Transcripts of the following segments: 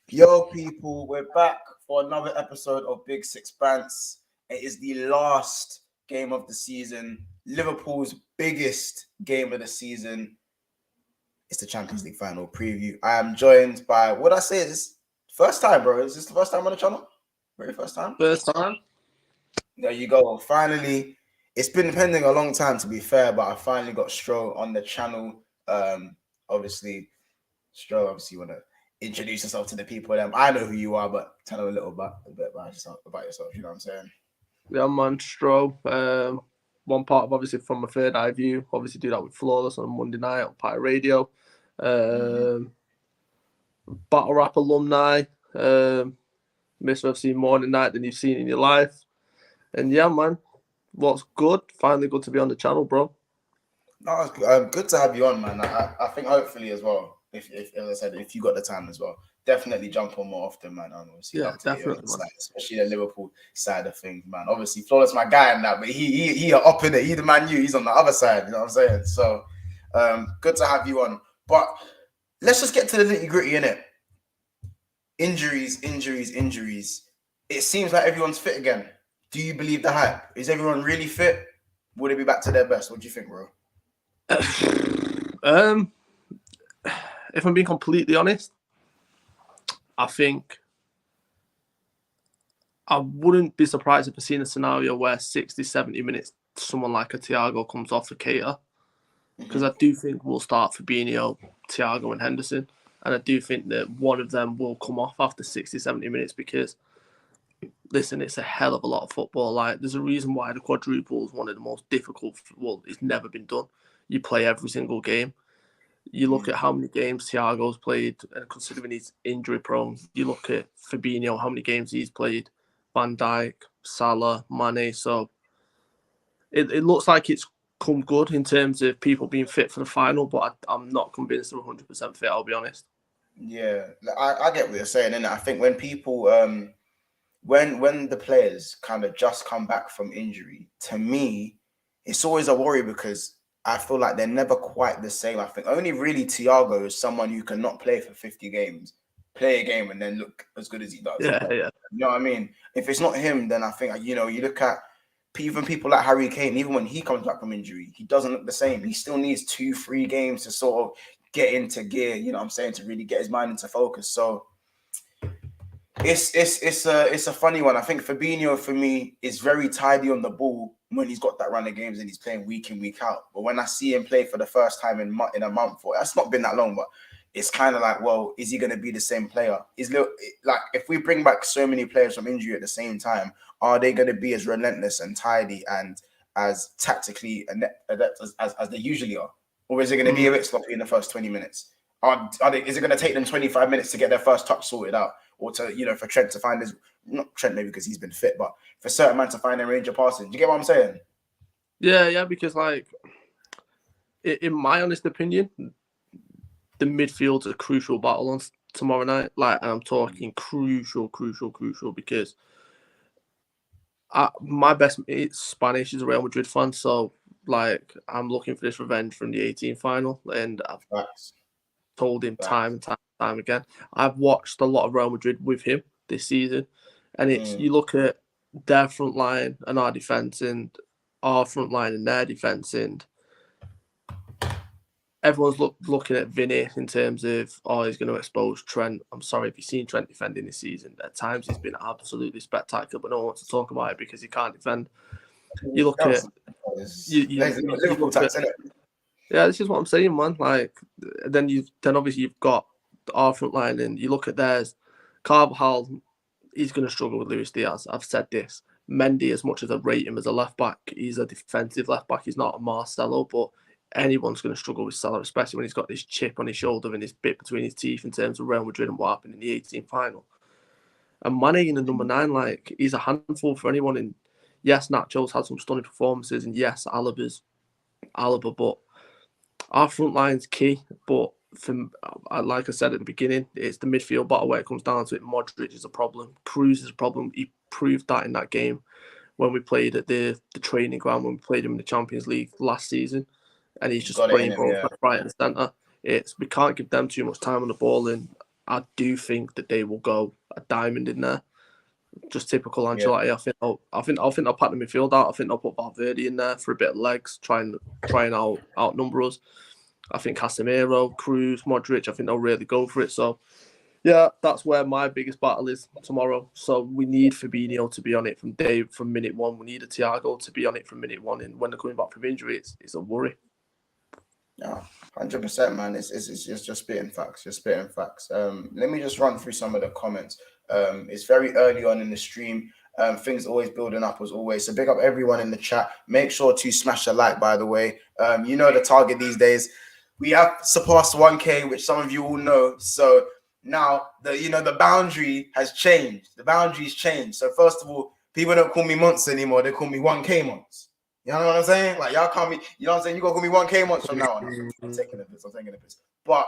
Yo, people, we're back for another episode of Big Six Bants. It is the last game of the season, Liverpool's biggest game of the season. It's the Champions League final preview. I am joined by what I say is first time, bro. Is this the first time on the channel? Very first time? First time. There you go. Finally, it's been pending a long time to be fair, but I finally got Stro on the channel. Obviously, Stro, you want to introduce yourself to the people. I know who you are, but tell them a bit about yourself. You know what I'm saying? Yeah, man, Stro. One part of obviously from my third eye view. Obviously, do that with Flawless on Monday night on Pirate Radio. Battle rap alumni. Mr. FC more than night than you've seen in your life. And yeah, man, what's good? Finally, good to be on the channel, bro. No, it's good to have you on, man. I think hopefully as well. If as I said, if you got the time as well, definitely jump on more often, man. Obviously, yeah, definitely, side, especially the Liverpool side of things, man. Obviously, Flawless my guy in that, but he up in it. He the man you. He's on the other side. You know what I'm saying? So, good to have you on. But let's just get to the nitty gritty in it. Injuries. It seems like everyone's fit again. Do you believe the hype? Is everyone really fit? Would it be back to their best? What do you think, bro? If I'm being completely honest, I think I wouldn't be surprised if I seen a scenario where 60, 70 minutes someone like a Thiago comes off the cater. Because I do think we'll start Fabinho, Thiago and Henderson. And I do think that one of them will come off after 60, 70 minutes because, listen, it's a hell of a lot of football. Like, there's a reason why the quadruple is one of the most difficult. Well, it's never been done. You play every single game. You look at how many games Thiago's played, and considering he's injury prone, you look at Fabinho, how many games he's played, Van Dijk, Salah, Mane. So it looks like it's come good in terms of people being fit for the final, but I'm not convinced they're 100% fit, I'll be honest. Yeah, I get what you're saying, and I think when people when the players kind of just come back from injury, to me, it's always a worry because I feel like they're never quite the same. I think only really Thiago is someone who cannot play for 50 games, play a game and then look as good as he does. Yeah. You know what I mean? If it's not him, then I think, you look at even people like Harry Kane, even when he comes back from injury, he doesn't look the same. He still needs 2-3 games to sort of get into gear, you know what I'm saying, to really get his mind into focus. So it's a funny one. I think Fabinho for me is very tidy on the ball when he's got that run of games and he's playing week in, week out. But when I see him play for the first time in a month, or that's not been that long, but it's kind of like, well, is he going to be the same player? Like if we bring back so many players from injury at the same time, are they going to be as relentless and tidy and as tactically adept as they usually are? Or is it going to be a bit sloppy in the first 20 minutes? Is it going to take them 25 minutes to get their first touch sorted out? Or to, for Trent to find not Trent maybe because he's been fit, but for certain man to find their range of passing. Do you get what I'm saying? Yeah, because like, in my honest opinion, the midfield's a crucial battle on tomorrow night. Like, and I'm talking crucial because my best mate Spanish is a Real Madrid fan, so like I'm looking for this revenge from the 18 final, and I've told him time and time again. I've watched a lot of Real Madrid with him this season, and it's you look at their front line and our defense, and our front line and their defense, and everyone's looking at Vinny in terms of, he's going to expose Trent. I'm sorry if you've seen Trent defending this season. At times, he's been absolutely spectacular, but no one wants to talk about it because he can't defend. You look at... Liverpool tactics, innit? Yeah, this is what I'm saying, man. Like, then obviously you've got our front line, and you look at theirs. Carvajal, he's going to struggle with Luis Diaz. I've said this. Mendy, as much as I rate him as a left-back, he's a defensive left-back. He's not a Marcelo, but anyone's going to struggle with Salah, especially when he's got this chip on his shoulder and this bit between his teeth in terms of Real Madrid and what happened in the 18th final. And Mane in the number 9, like, he's a handful for anyone. And yes, Nacho's had some stunning performances, and yes, Alaba's Alaba, but our front line's key. But like I said at the beginning, it's the midfield battle where it comes down to it. Modric is a problem. Kroos is a problem. He proved that in that game when we played at the training ground, when we played him in the Champions League last season. And he's just spraying balls right and centre. We can't give them too much time on the ball. And I do think that they will go a diamond in there. Just typical Ancelotti. Yeah. I think they'll pack the midfield out. I think they'll put Valverde in there for a bit of legs, try and outnumber us. I think Casemiro, Cruz, Modric, I think they'll really go for it. So yeah, that's where my biggest battle is tomorrow. So we need Fabinho to be on it from minute one. We need a Thiago to be on it from minute one. And when they're coming back from injury, it's a worry. Yeah, 100%, man. It's just spitting facts. Just spitting facts. Let me just run through some of the comments. It's very early on in the stream. Things always building up as always. So big up everyone in the chat. Make sure to smash a like, by the way. You know the target these days. We have surpassed 1K, which some of you all know. So now the boundary has changed. The boundary's changed. So first of all, people don't call me months anymore. They call me 1K months. You know what I'm saying? Like y'all call me, you know what I'm saying? You gotta call me 1K months from now on. I'm taking a piss. But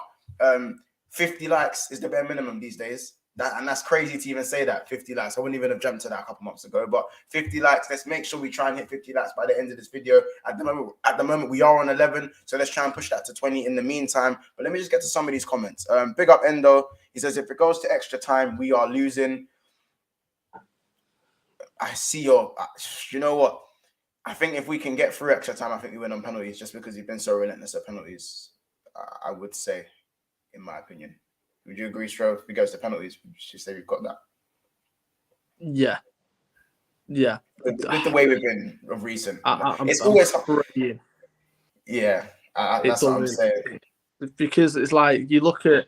50 likes is the bare minimum these days. That's crazy to even say that. 50 likes. I wouldn't even have dreamt of that a couple months ago. But 50 likes. Let's make sure we try and hit 50 likes by the end of this video. At the moment we are on 11. So let's try and push that to 20 in the meantime. But let me just get to some of these comments. Big up Endo. He says, if it goes to extra time, we are losing. I see you know what? I think if we can get through extra time, I think we win on penalties just because he's been so relentless at penalties. I would say, in my opinion. Would you agree, Stro? If it goes to penalties, would you say we've got that? Yeah. Yeah. With the way we've been of recent. It's always praying. Yeah. That's what I'm saying. Because it's like you look at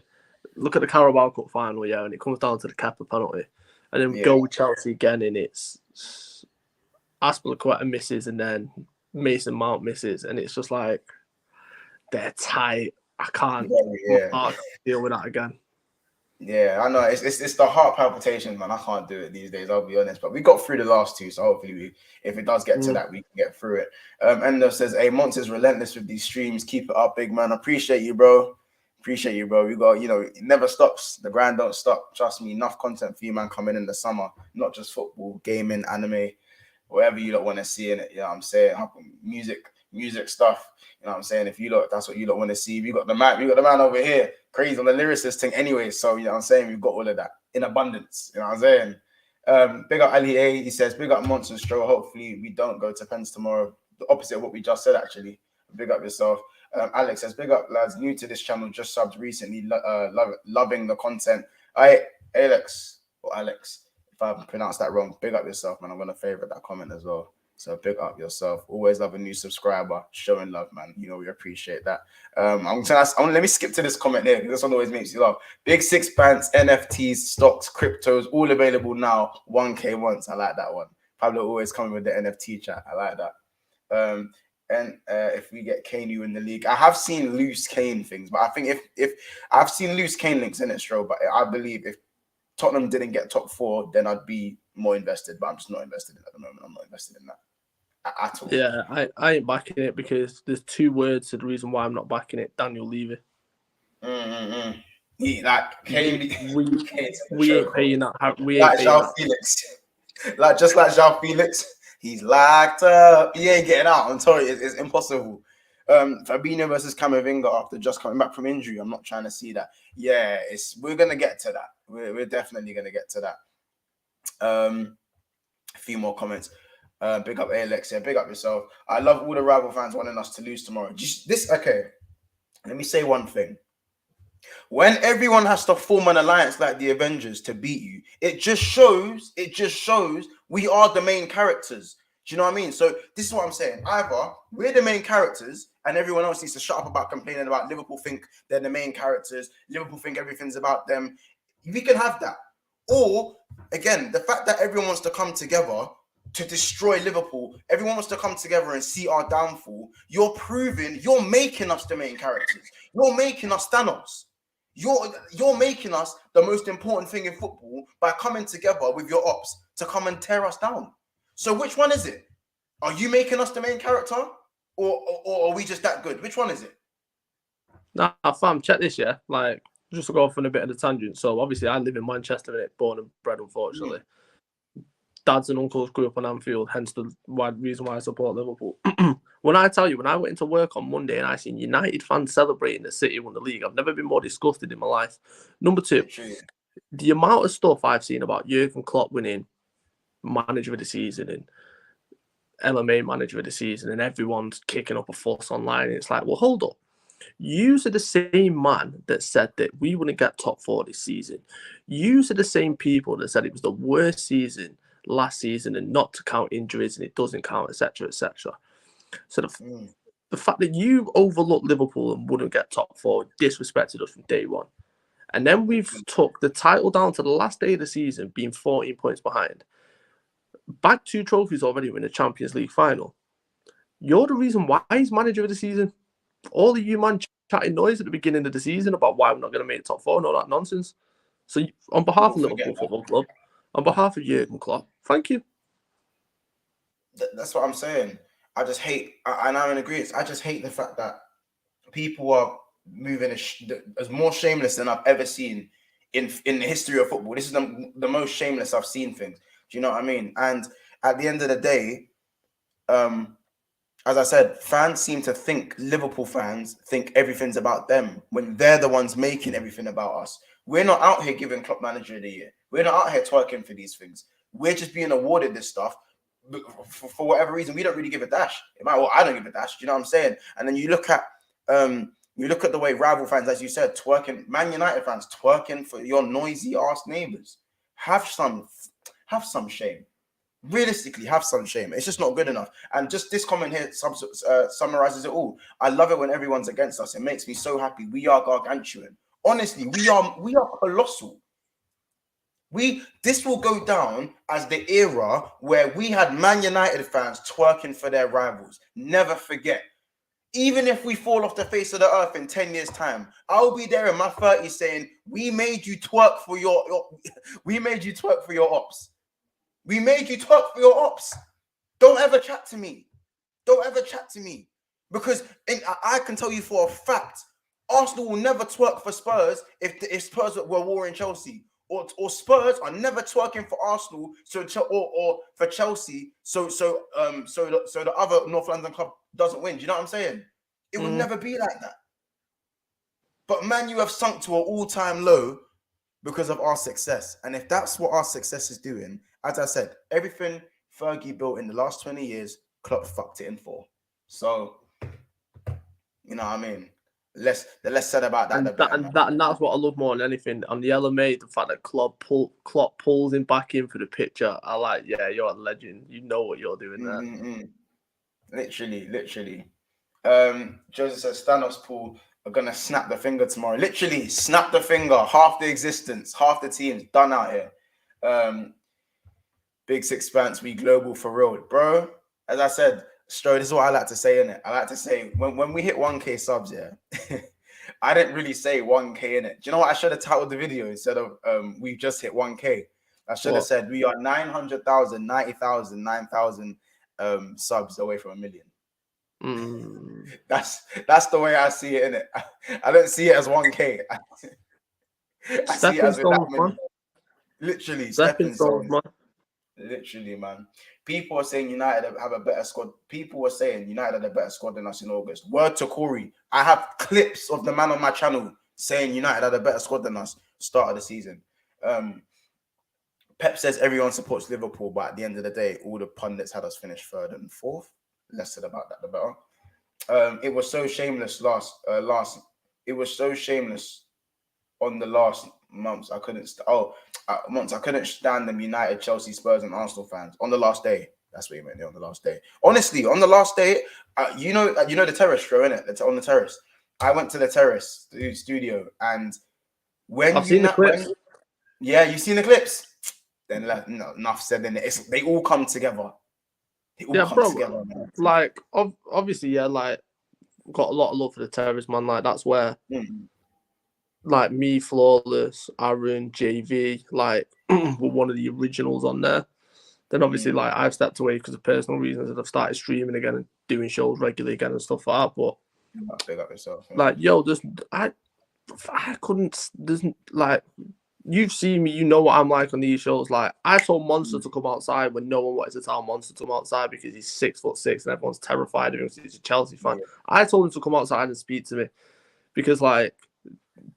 the Carabao Cup final, yeah, and it comes down to the Kepa penalty. And then we go with Chelsea again, and it's Aspilicueta misses, and then Mason Mount misses, and it's just like they're tight. I can't deal with that again. Yeah, I know. It's the heart palpitations, man. I can't do it these days, I'll be honest. But we got through the last two, so hopefully if it does get to that, we can get through it. Endo says, hey, Monts relentless with these streams. Keep it up, big man. Appreciate you, bro. We got, it never stops. The grind don't stop. Trust me, enough content for you, man, coming in the summer. Not just football, gaming, anime, whatever you don't want to see in it. You know what I'm saying? Music stuff. You know what I'm saying? If that's what you don't want to see. We got the man over here, crazy on the lyricist thing anyway. So, you know what I'm saying? We've got all of that in abundance. You know what I'm saying? Big up Ali A. He says, big up Monson Stroll. Hopefully we don't go to Pens tomorrow. The opposite of what we just said, actually. Big up yourself. Alex says, big up, lads. New to this channel, just subbed recently. Loving the content. Alex, if I pronounced that wrong, big up yourself, man. I'm going to favorite that comment as well. So big up yourself. Always love a new subscriber. Showing love, man. We appreciate that. Let me skip to this comment here because this one always makes you laugh. Big Six Pants, NFTs, stocks, cryptos, all available now. 1K once. I like that one. Pablo always coming with the NFT chat. I like that. And if we get Kane in the league, I have seen loose Kane things, but I think if I've seen loose Kane links in it, Stro, but I believe if Tottenham didn't get top 4, then I'd be more invested, but I'm just not invested in it at the moment. I'm not invested in that at all. Yeah, I ain't backing it because there's 2 words to the reason why I'm not backing it. Daniel Levy. Like Kane, we ain't paying that. We like ain't paying João that. Felix, just like João Felix, he's locked up. He ain't getting out. I'm sorry, it's impossible. Fabinho versus Camavinga after just coming back from injury. I'm not trying to see that. Yeah, we're gonna get to that. We're definitely gonna get to that. A few more comments. Big up Alex. Yeah, big up yourself. I love all the rival fans wanting us to lose tomorrow. Okay. Let me say one thing. When everyone has to form an alliance like the Avengers to beat you, it just shows we are the main characters. Do you know what I mean? So this is what I'm saying. Either we're the main characters and everyone else needs to shut up about complaining about Liverpool think they're the main characters. Liverpool think everything's about them. We can have that. Or, again, the fact that everyone wants to come together to destroy Liverpool, everyone wants to come together and see our downfall. You're making us the main characters. You're making us Thanos. You're making us the most important thing in football by coming together with your ops to come and tear us down. So which one is it? Are you making us the main character? Or are we just that good? Which one is it? Nah, fam, check this, yeah? Like, just to go off on a bit of a tangent. So, obviously, I live in Manchester, born and bred, unfortunately. dads and uncles grew up on Anfield, hence the reason why I support Liverpool. When I tell you, when I went into work on Monday and I seen United fans celebrating the City won the league, I've never been more disgusted in my life. Number two, the amount of stuff I've seen about Jurgen Klopp winning manager of the season and LMA manager of the season, and everyone's kicking up a fuss online. And it's like, well, hold up. You are the same man that said that we wouldn't get top 4 this season. You are the same people that said it was the worst season last season and not to count injuries and it doesn't count, etc., etc. So the fact that you overlooked Liverpool and wouldn't get top 4 disrespected us from day one. And then we've took the title down to the last day of the season, being 14 points behind. Bagged 2 trophies already in the Champions League final. You're the reason why he's manager of the season. All of you man chatting noise at the beginning of the season about why we're not going to make top 4 and all that nonsense. So on behalf of Liverpool Football Club, on behalf of Jurgen Klopp, thank you. That's what I'm saying. I just hate, and I'm in agreement, I just hate the fact that people are moving as more shameless than I've ever seen in the history of football. This is the most shameless I've seen things. Do you know what I mean? And at the end of the day, as I said, fans seem to think, Liverpool fans think everything's about them when they're the ones making everything about us. We're not out here giving Klopp Manager of the Year. We're not out here twerking for these things. We're just being awarded this stuff for whatever reason. We don't really give a dash. I don't give a dash. Do you know what I'm saying? And then you look at the way rival fans, as you said, twerking, Man United fans twerking for your noisy ass neighbours. Have some shame. Realistically, have some shame. It's just not good enough. And just this comment here summarizes it all. I love it when everyone's against us. It makes me so happy. We are gargantuan. Honestly, we are colossal. This will go down as the era where we had Man United fans twerking for their rivals. Never forget. Even if we fall off the face of the earth in 10 years' time, I'll be there in my 30s saying, we made you twerk for your we made you twerk for your ops. We made you twerk for your ops. Don't ever chat to me. Don't ever chat to me. Because I can tell you for a fact, Arsenal will never twerk for Spurs if Spurs were warring Chelsea. Or Spurs are never twerking for Arsenal or for Chelsea so the other North London club doesn't win. Do you know what I'm saying? It would never be like that. But Man, you have sunk to an all-time low because of our success. And if that's what our success is doing, as I said, everything Fergie built in the last 20 years, Klopp fucked it in 4. So, you know what I mean? The less said about that, the better. And that's what I love more than anything. On the LMA, the fact that Klopp pulls him back in for the picture, I like, yeah, you're a legend. You know what you're doing there. Literally. Joseph says, Thanos Paul are going to snap the finger tomorrow. Literally, snap the finger. Half the existence, half the team's done out here. Big Six Pants, we global for real. Bro, as I said, Stro, this is what I like to say, innit? I like to say, when we hit 1K subs, yeah, I didn't really say 1K, innit? Do you know what I should have titled the video instead of we just hit 1K? I should have said we are 900,000, 90,000, 9,000 subs away from 1 million. That's the way I see it, innit? I don't see it as 1K. I see it as that many. Literally, stepping stones, man. Literally, man. People are saying United have a better squad. People were saying United had a better squad than us in August. Word to Corey. I have clips of the man on my channel saying United had a better squad than us start of the season. Pep says everyone supports Liverpool, but at the end of the day, all the pundits had us finish 3rd and 4th. Less said about that, the better. It was so shameless it was so shameless on the last months. I couldn't stand them United, Chelsea, Spurs, and Arsenal fans on the last day. That's what you meant there, on the last day. Honestly, on the last day, you know the terrace show, innit? It's on the terrace. I went to the terrace studio, and when I've seen the clips. You've seen the clips. Then enough said. Then they all come together. They all come together. Man. Like obviously, yeah, like got a lot of love for the terrace, man. Like that's where. Like me, Flawless, Aaron, JV, like were one of the originals on there. Then obviously, like I've stepped away because of personal reasons, and I've started streaming again and doing shows regularly again and stuff like that. But big up yourself. Like, yo, I couldn't. There's like you've seen me, you know what I'm like on these shows. Like, I told Monster to come outside when no one wanted to tell Monster to come outside because he's 6'6" and everyone's terrified of him because he's a Chelsea fan. Yeah. I told him to come outside and speak to me because, like,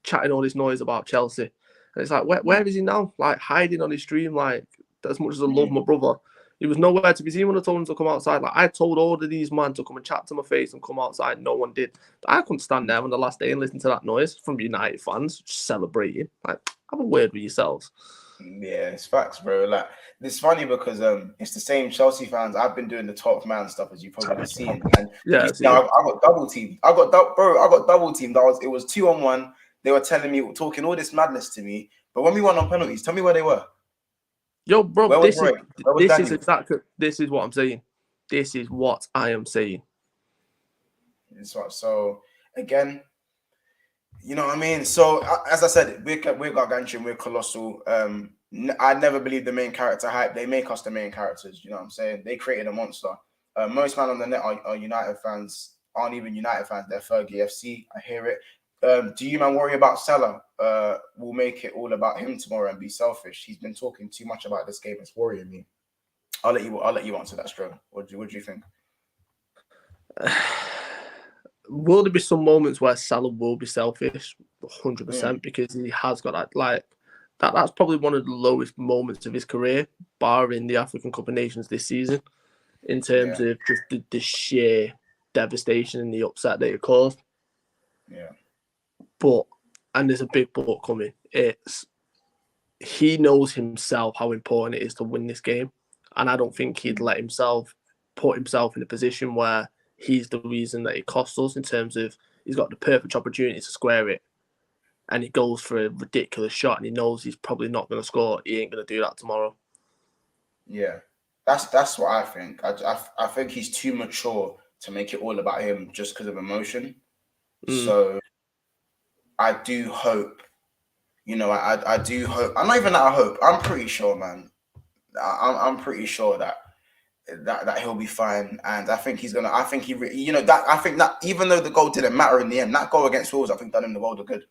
chatting all this noise about Chelsea. And it's like, where is he now? Like, hiding on his stream, like, as much as I love my brother. He was nowhere to be seen when I told him to come outside. Like, I told all of these men to come and chat to my face and come outside. No one did. I couldn't stand there on the last day and listen to that noise from United fans just celebrating. Like, have a word with yourselves. Yeah, it's facts, bro. Like, it's funny because it's the same Chelsea fans. I've been doing the 12th man stuff, as you've probably seen. And Yeah, I got double teamed. I got double teamed. It was 2-on-1. They were telling me, talking all this madness to me. But when we won on penalties, tell me where they were. Yo, bro, Where was Roy? Where was Daniel? This is what I'm saying. This is what I am saying. So again, you know what I mean? So as I said, we're gargantuan, we're colossal. I never believe the main character hype. They make us the main characters. You know what I'm saying? They created a monster. Most man on the net are United fans. Aren't even United fans. They're Fergie FC. I hear it. Do you man worry about Salah? We'll make it all about him tomorrow and be selfish. He's been talking too much about this game. It's worrying me. I'll let you answer that, Stro. What do you think? Will there be some moments where Salah will be selfish? 100%, because he has got that. Like that's probably one of the lowest moments of his career, barring the African Cup of Nations this season, in terms of just the sheer devastation and the upset that it caused. Yeah. But, and there's a big but coming. He knows himself how important it is to win this game, and I don't think he'd let himself put himself in a position where he's the reason that it cost us, in terms of he's got the perfect opportunity to square it and he goes for a ridiculous shot and he knows he's probably not going to score. He ain't going to do that tomorrow. Yeah, that's what I think. I think he's too mature to make it all about him just because of emotion. So I do hope, I do hope. I'm not even that I hope. I'm pretty sure, man. I'm pretty sure that he'll be fine, and I think he's gonna. I think I think that even though the goal didn't matter in the end, that goal against Wolves, I think done him the world of good.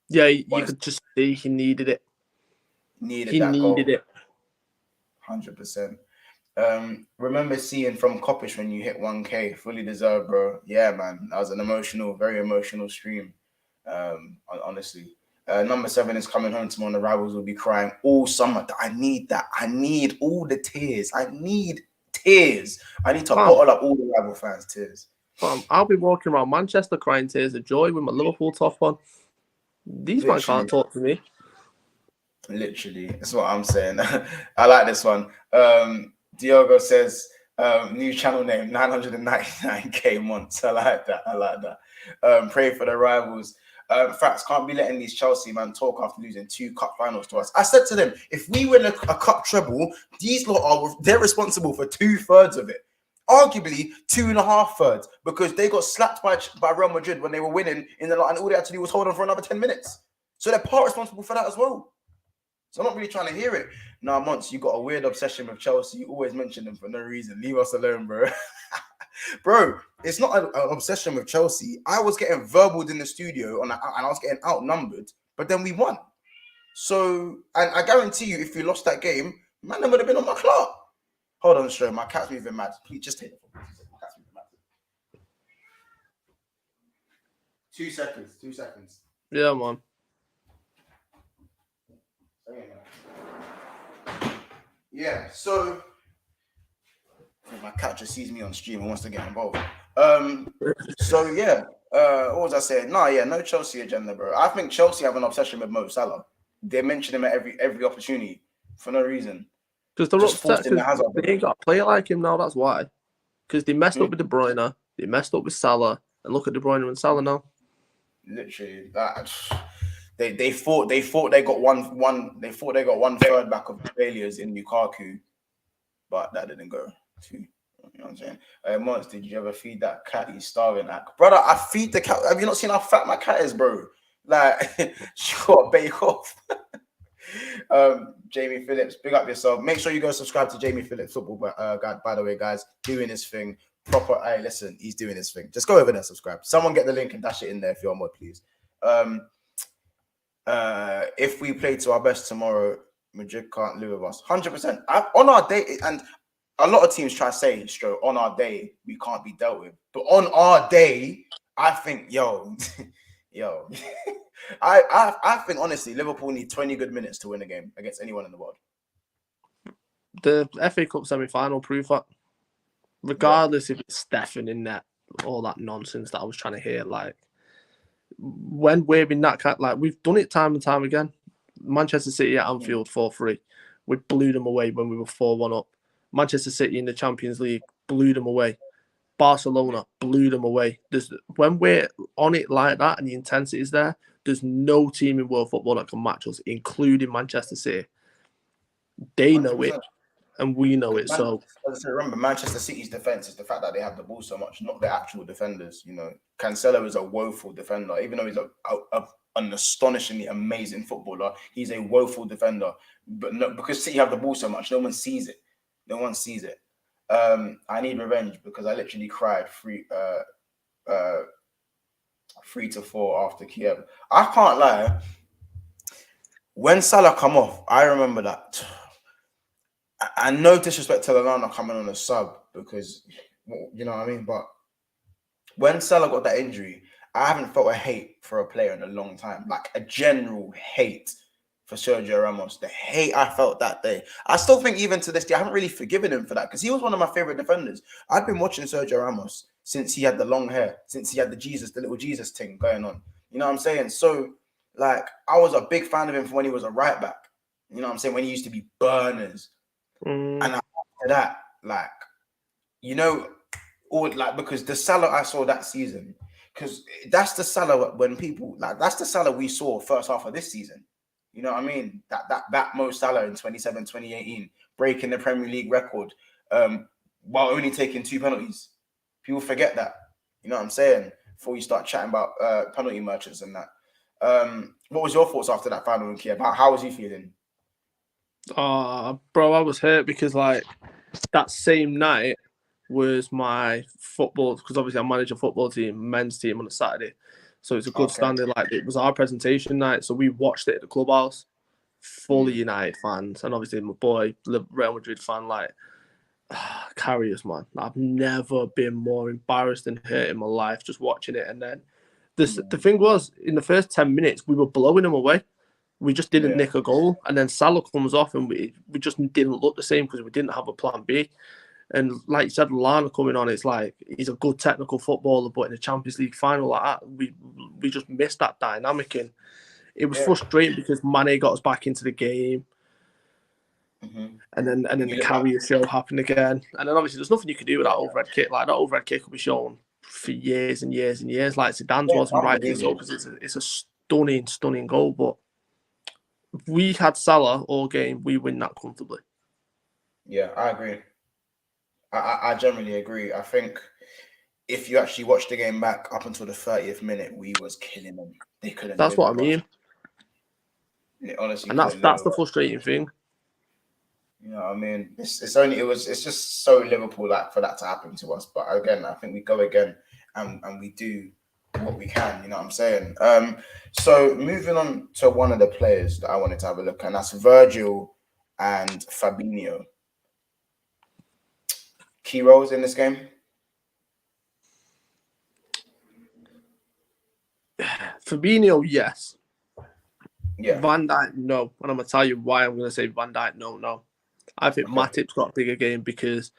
Yeah, you could just see he needed it. He needed it. 100%. Remember seeing from Coppish when you hit 1K, fully deserved, bro. Yeah, man, that was an very emotional stream. Honestly. Number 7 is coming home tomorrow. The Rivals will be crying all summer. I need that. I need all the tears. I need tears. I need to bottle up all the Rival fans' tears. I'll be walking around Manchester crying tears of joy with my Liverpool top on. These men can't talk to me. Literally, that's what I'm saying. I like this one. Diogo says, new channel name, 999k months. I like that. Pray for the Rivals. Facts, can't be letting these Chelsea man talk after losing 2 cup finals to us. I said to them, if we win a cup treble, these lot they're responsible for 2/3 of it. Arguably 2.5/3, because they got slapped by Real Madrid when they were winning and all they had to do was hold on for another 10 minutes. So they're part responsible for that as well. So I'm not really trying to hear it. Nah, Monts, you got a weird obsession with Chelsea. You always mention them for no reason. Leave us alone, bro. Bro, it's not an obsession with Chelsea. I was getting verbaled in the studio and I was getting outnumbered, but then we won. So, and I guarantee you, if we lost that game, man, they would have been on my clock. Hold on, Stro. My cat's moving mad. Please just take it. My cat's moving mad. 2 seconds. 2 seconds. Yeah, man. Yeah, so my cat just sees me on stream and wants to get involved. So yeah, what was I saying? No Chelsea agenda, bro. I think Chelsea have an obsession with Mo Salah. They mention him at every opportunity for no reason. Because they're upset because they ain't got a player like him now. That's why. Because they messed up with De Bruyne, they messed up with Salah, and look at De Bruyne and Salah now. Literally, that they thought they got one third back of failures in Lukaku, but that didn't go too. You know what I'm saying? Monts, did you ever feed that cat? He's starving. Like, brother, I feed the cat. Have you not seen how fat my cat is, bro? Like, she got bake off. Jamie Phillips, big up yourself. Make sure you go subscribe to Jamie Phillips football guy, by the way, guys. Doing his thing. Proper. Hey, listen, he's doing his thing. Just go over there and subscribe. Someone get the link and dash it in there if you're on mod, please. If we play to our best tomorrow, Madrid can't live with us. 100%. On our day, and a lot of teams try to say, on our day, we can't be dealt with. But on our day, I think, yo, I think, honestly, Liverpool need 20 good minutes to win a game against anyone in the world. The FA Cup semi-final proof that. Regardless if it's Stefan in net, all that nonsense that I was trying to hear, like, when we're in that kind, like, we've done it time and time again. Manchester City at Anfield 4-3. We blew them away when we were 4-1 up. Manchester City in the Champions League blew them away. Barcelona blew them away. When we're on it like that and the intensity is there, there's no team in world football that can match us, including Manchester City. They 100%. Know it, and we know it. So remember, Manchester City's defense is the fact that they have the ball so much, not the actual defenders. You know, Cancelo is a woeful defender, even though he's an astonishingly amazing footballer. He's a woeful defender, but no, because City have the ball so much, no one sees it. No one sees it. I need revenge because I literally cried 3-4 after Kiev. I can't lie. When Salah come off, I remember that. And no disrespect to Lallana coming on a sub because, you know what I mean? But when Salah got that injury, I haven't felt a hate for a player in a long time. Like a general hate for Sergio Ramos. The hate I felt that day. I still think even to this day, I haven't really forgiven him for that because he was one of my favorite defenders. I've been watching Sergio Ramos since he had the long hair, since he had the little Jesus thing going on. You know what I'm saying? So, like, I was a big fan of him from when he was a right back. You know what I'm saying? When he used to be burners. And after that, like, you know, because the Salah I saw that season, because that's the Salah when people, like, that's the Salah we saw first half of this season. You know what I mean? That Mo Salah in 2018, breaking the Premier League record while only taking 2 penalties. People forget that. You know what I'm saying? Before you start chatting about penalty merchants and that. What was your thoughts after that final in Kiev? How was you feeling? Bro, I was hurt because, like, that same night was my football, because obviously I manage a football team, men's team on a Saturday. So it's a good standing. Like, it was our presentation night, so we watched it at the clubhouse, fully United fans, and obviously my boy, Real Madrid fan, like, carriers, man. I've never been more embarrassed and hurt in my life just watching it. And then the thing was, in the first 10 minutes, we were blowing them away. We just didn't nick a goal. And then Salah comes off and we just didn't look the same because we didn't have a plan B. And like you said, Lallana coming on, it's like he's a good technical footballer, but in a Champions League final like that, we just missed that dynamic. And it was frustrating because Mane got us back into the game. And then the carrier show happened again. And then obviously there's nothing you can do with that overhead kick. Like, that overhead kick will be shown for years and years and years. Like Zidane's wasn't rightly so, because it's a stunning goal. But if we had Salah all game, we win that comfortably. Yeah, I agree. I generally agree. I think if you actually watch the game back up until the 30th minute, we was killing them. They couldn't. That's what I mean. Honestly, and that's the frustrating thing. You know what I mean? It's just so Liverpool like for that to happen to us. But again, I think we go again and we do what we can. You know what I'm saying? So moving on to one of the players that I wanted to have a look at, and that's Virgil and Fabinho. Key roles in this game? Fabinho, yes. Yeah. Van Dijk, no. And I'm going to tell you why I'm going to say Van Dijk, no. I think Matip's got a bigger game because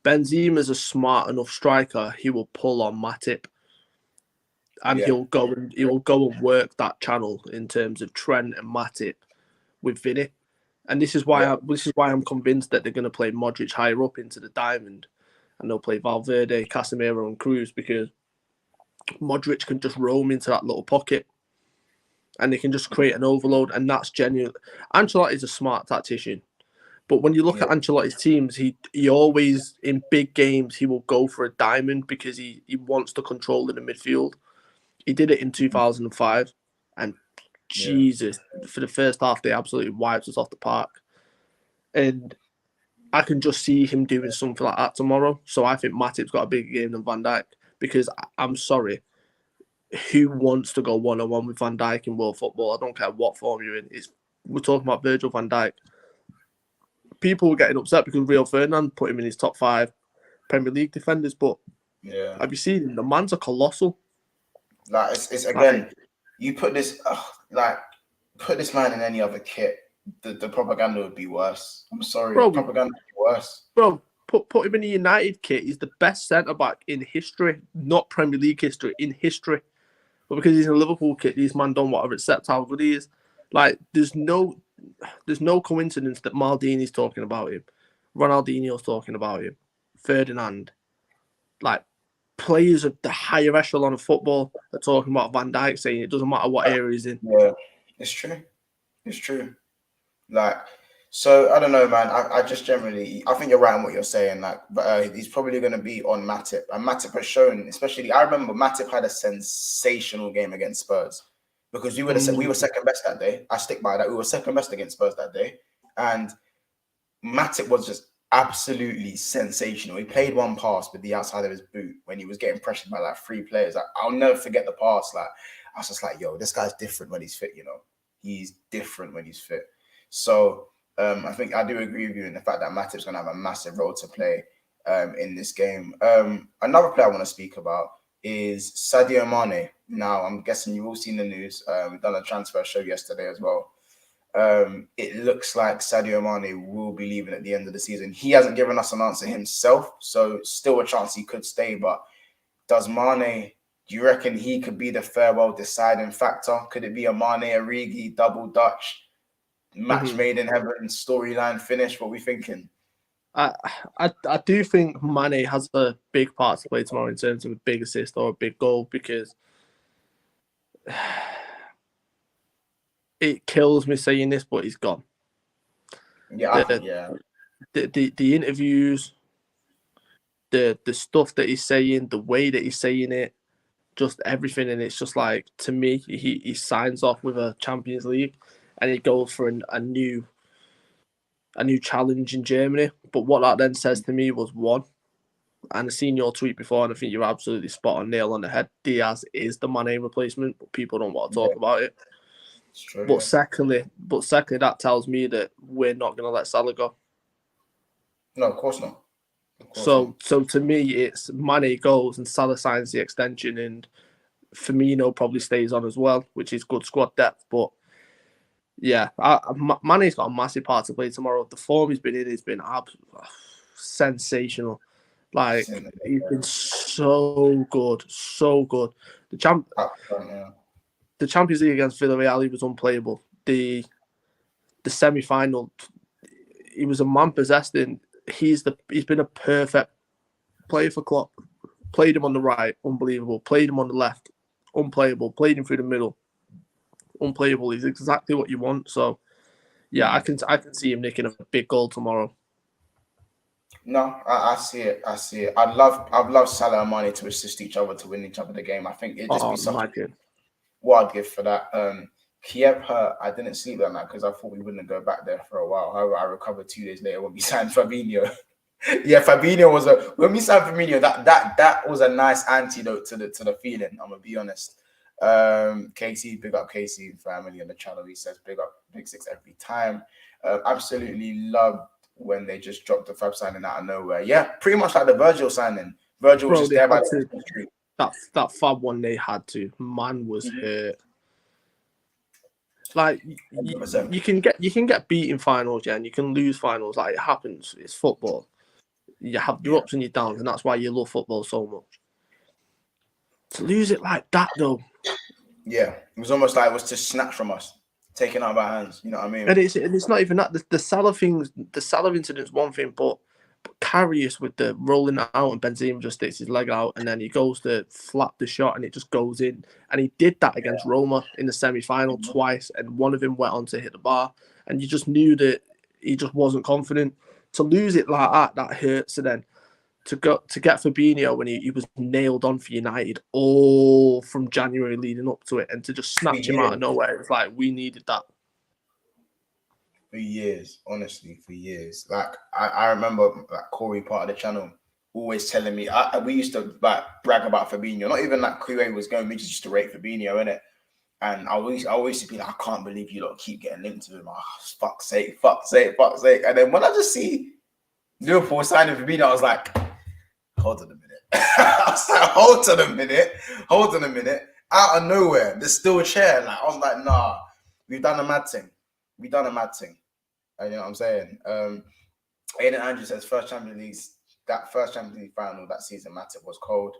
Benzema is a smart enough striker. He will pull on Matip. And he'll go and work that channel in terms of Trent and Matip with Vinny. And this is why I'm convinced that they're going to play Modric higher up into the diamond, and they'll play Valverde, Casemiro, and Cruz, because Modric can just roam into that little pocket, and they can just create an overload. And that's genuine. Ancelotti's a smart tactician, but when you look at Ancelotti's teams, he always, in big games, he will go for a diamond because he wants to control in the midfield. He did it in 2005, and Jesus, for the first half, they absolutely wiped us off the park. And I can just see him doing something like that tomorrow. So I think Matip's got a bigger game than Van Dijk, because I'm sorry, who wants to go 1-on-1 with Van Dijk in world football? I don't care what form you're in. We're talking about Virgil van Dijk. People were getting upset because Rio Ferdinand put him in his top 5 Premier League defenders, but have you seen him? The man's a colossal. Like it's again, you put this man in any other kit, the propaganda would be worse. I'm sorry, bro, propaganda would be worse. Bro, put him in a United kit. He's the best centre back in history, not Premier League history, in history. But because he's in a Liverpool kit, these man don't want to accept how good he is. Like, there's no coincidence that Maldini's talking about him, Ronaldinho's talking about him, Ferdinand. Like, players of the higher echelon of football are talking about Van Dijk, saying it doesn't matter what area he's in. Yeah, it's true. It's true. Like, so I don't know, man. I just generally, I think you're right in what you're saying. Like, but he's probably going to be on Matip, and Matip has shown, especially. I remember Matip had a sensational game against Spurs because we were second best that day. I stick by that. We were second best against Spurs that day, and Matip was just absolutely sensational. He played one pass with the outside of his boot when he was getting pressured by like 3 players. Like, I'll never forget the pass. Like, I was just like, yo, this guy's different when he's fit. You know, he's different when he's fit. So. I think I do agree with you in the fact that Matip's going to have a massive role to play in this game. Another player I want to speak about is Sadio Mane. Now, I'm guessing you've all seen the news. We've done a transfer show yesterday as well. It looks like Sadio Mane will be leaving at the end of the season. He hasn't given us an answer himself, so still a chance he could stay. But does Mane, do you reckon he could be the farewell deciding factor? Could it be a Mane, Origi, double Dutch? Match made in heaven, storyline finish. What are we thinking? I do think Mane has a big part to play tomorrow in terms of a big assist or a big goal, because it kills me saying this, but he's gone. The interviews, the stuff that he's saying, the way that he's saying it, just everything, and it's just like, to me, he signs off with a Champions League. And he goes for a new challenge in Germany. But what that then says to me was, one, and I've seen your tweet before, and I think you're absolutely spot on, nail on the head. Diaz is the Mane replacement, but people don't want to talk about it. It's true, but secondly, that tells me that we're not going to let Salah go. No, of course not. So to me, it's Mane goes and Salah signs the extension, and Firmino probably stays on as well, which is good squad depth, but. Yeah, Mane's got a massive part to play tomorrow. The form he's been in has been sensational. Like, he's been so good, so good. The Champions League against Villarreal, he was unplayable. The semi-final, he was a man possessed in. He's been a perfect player for Klopp. Played him on the right, unbelievable. Played him on the left, unplayable. Played him through the middle. Unplayable. He's exactly what you want. So, yeah, I can see him nicking a big goal tomorrow. No, I see it. I'd love Salah and Mane to assist each other to win each other the game. I think it'd just be such what I'd give for that. Kiev hurt. I didn't sleep that night because I thought we wouldn't go back there for a while. However, I recovered 2 days later when we signed Fabinho. Yeah, Fabinho was when we signed Fabinho, that was a nice antidote to the feeling. I'm gonna be honest. Casey, big up Casey family on the channel. He says big up Big Six every time. Absolutely loved when they just dropped the Fab signing out of nowhere. Yeah, pretty much like the Virgil signing. Virgil was just there by the street. That Fab one they had to. Man was hurt. Like, you can get beat in finals, yeah, and you can lose finals. Like, it happens. It's football. You have your ups and your downs, and that's why you love football so much. To lose it like that, though. Yeah, it was almost like it was just snatched from us, taken out of our hands. You know what I mean? And it's not even that. The Salah things, the Salah incident's one thing, but Karius with the rolling out and Benzema just sticks his leg out and then he goes to flap the shot and it just goes in. And he did that against Roma in the semi-final twice, and one of them went on to hit the bar, and you just knew that he just wasn't confident. To lose it like that hurts. And then to get Fabinho when he was nailed on for United all from January leading up to it, and to just snatch him out of nowhere, it's like we needed that. For years, honestly, for years. Like I remember like Corey, part of the channel, always telling me, we used to like brag about Fabinho. Not even like Kuwait was going, we just used to rate Fabinho, innit? And I always used to be like, I can't believe you lot keep getting linked to him. Oh, fuck's sake, fuck's sake, fuck's sake. And then when I just see Liverpool signing Fabinho, I was like, hold on a minute. I was like, hold on a minute. Out of nowhere, there's still a chair. Like, I was like, nah, we've done a mad thing. You know what I'm saying? Aiden Andrews says first Champions League final that season Matip was cold.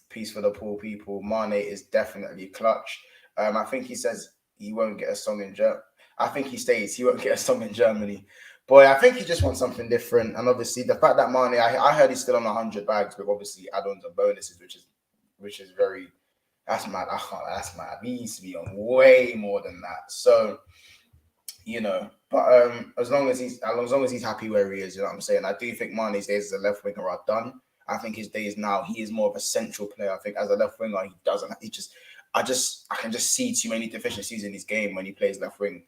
Peace for the poor people. Mane is definitely clutch. I think he says he won't get a song in Germany. I think he states he won't get a song in Germany. Boy, I think he just wants something different. And obviously the fact that Mane, I heard he's still on 100 bags with obviously add-ons and bonuses, which is very, that's mad. That's mad. He needs to be on way more than that. So, you know, but as long as he's happy where he is, you know what I'm saying? I do think Mane's days as a left winger are done. I think his days now, he is more of a central player. I think as a left winger, I can just see too many deficiencies in his game when he plays left wing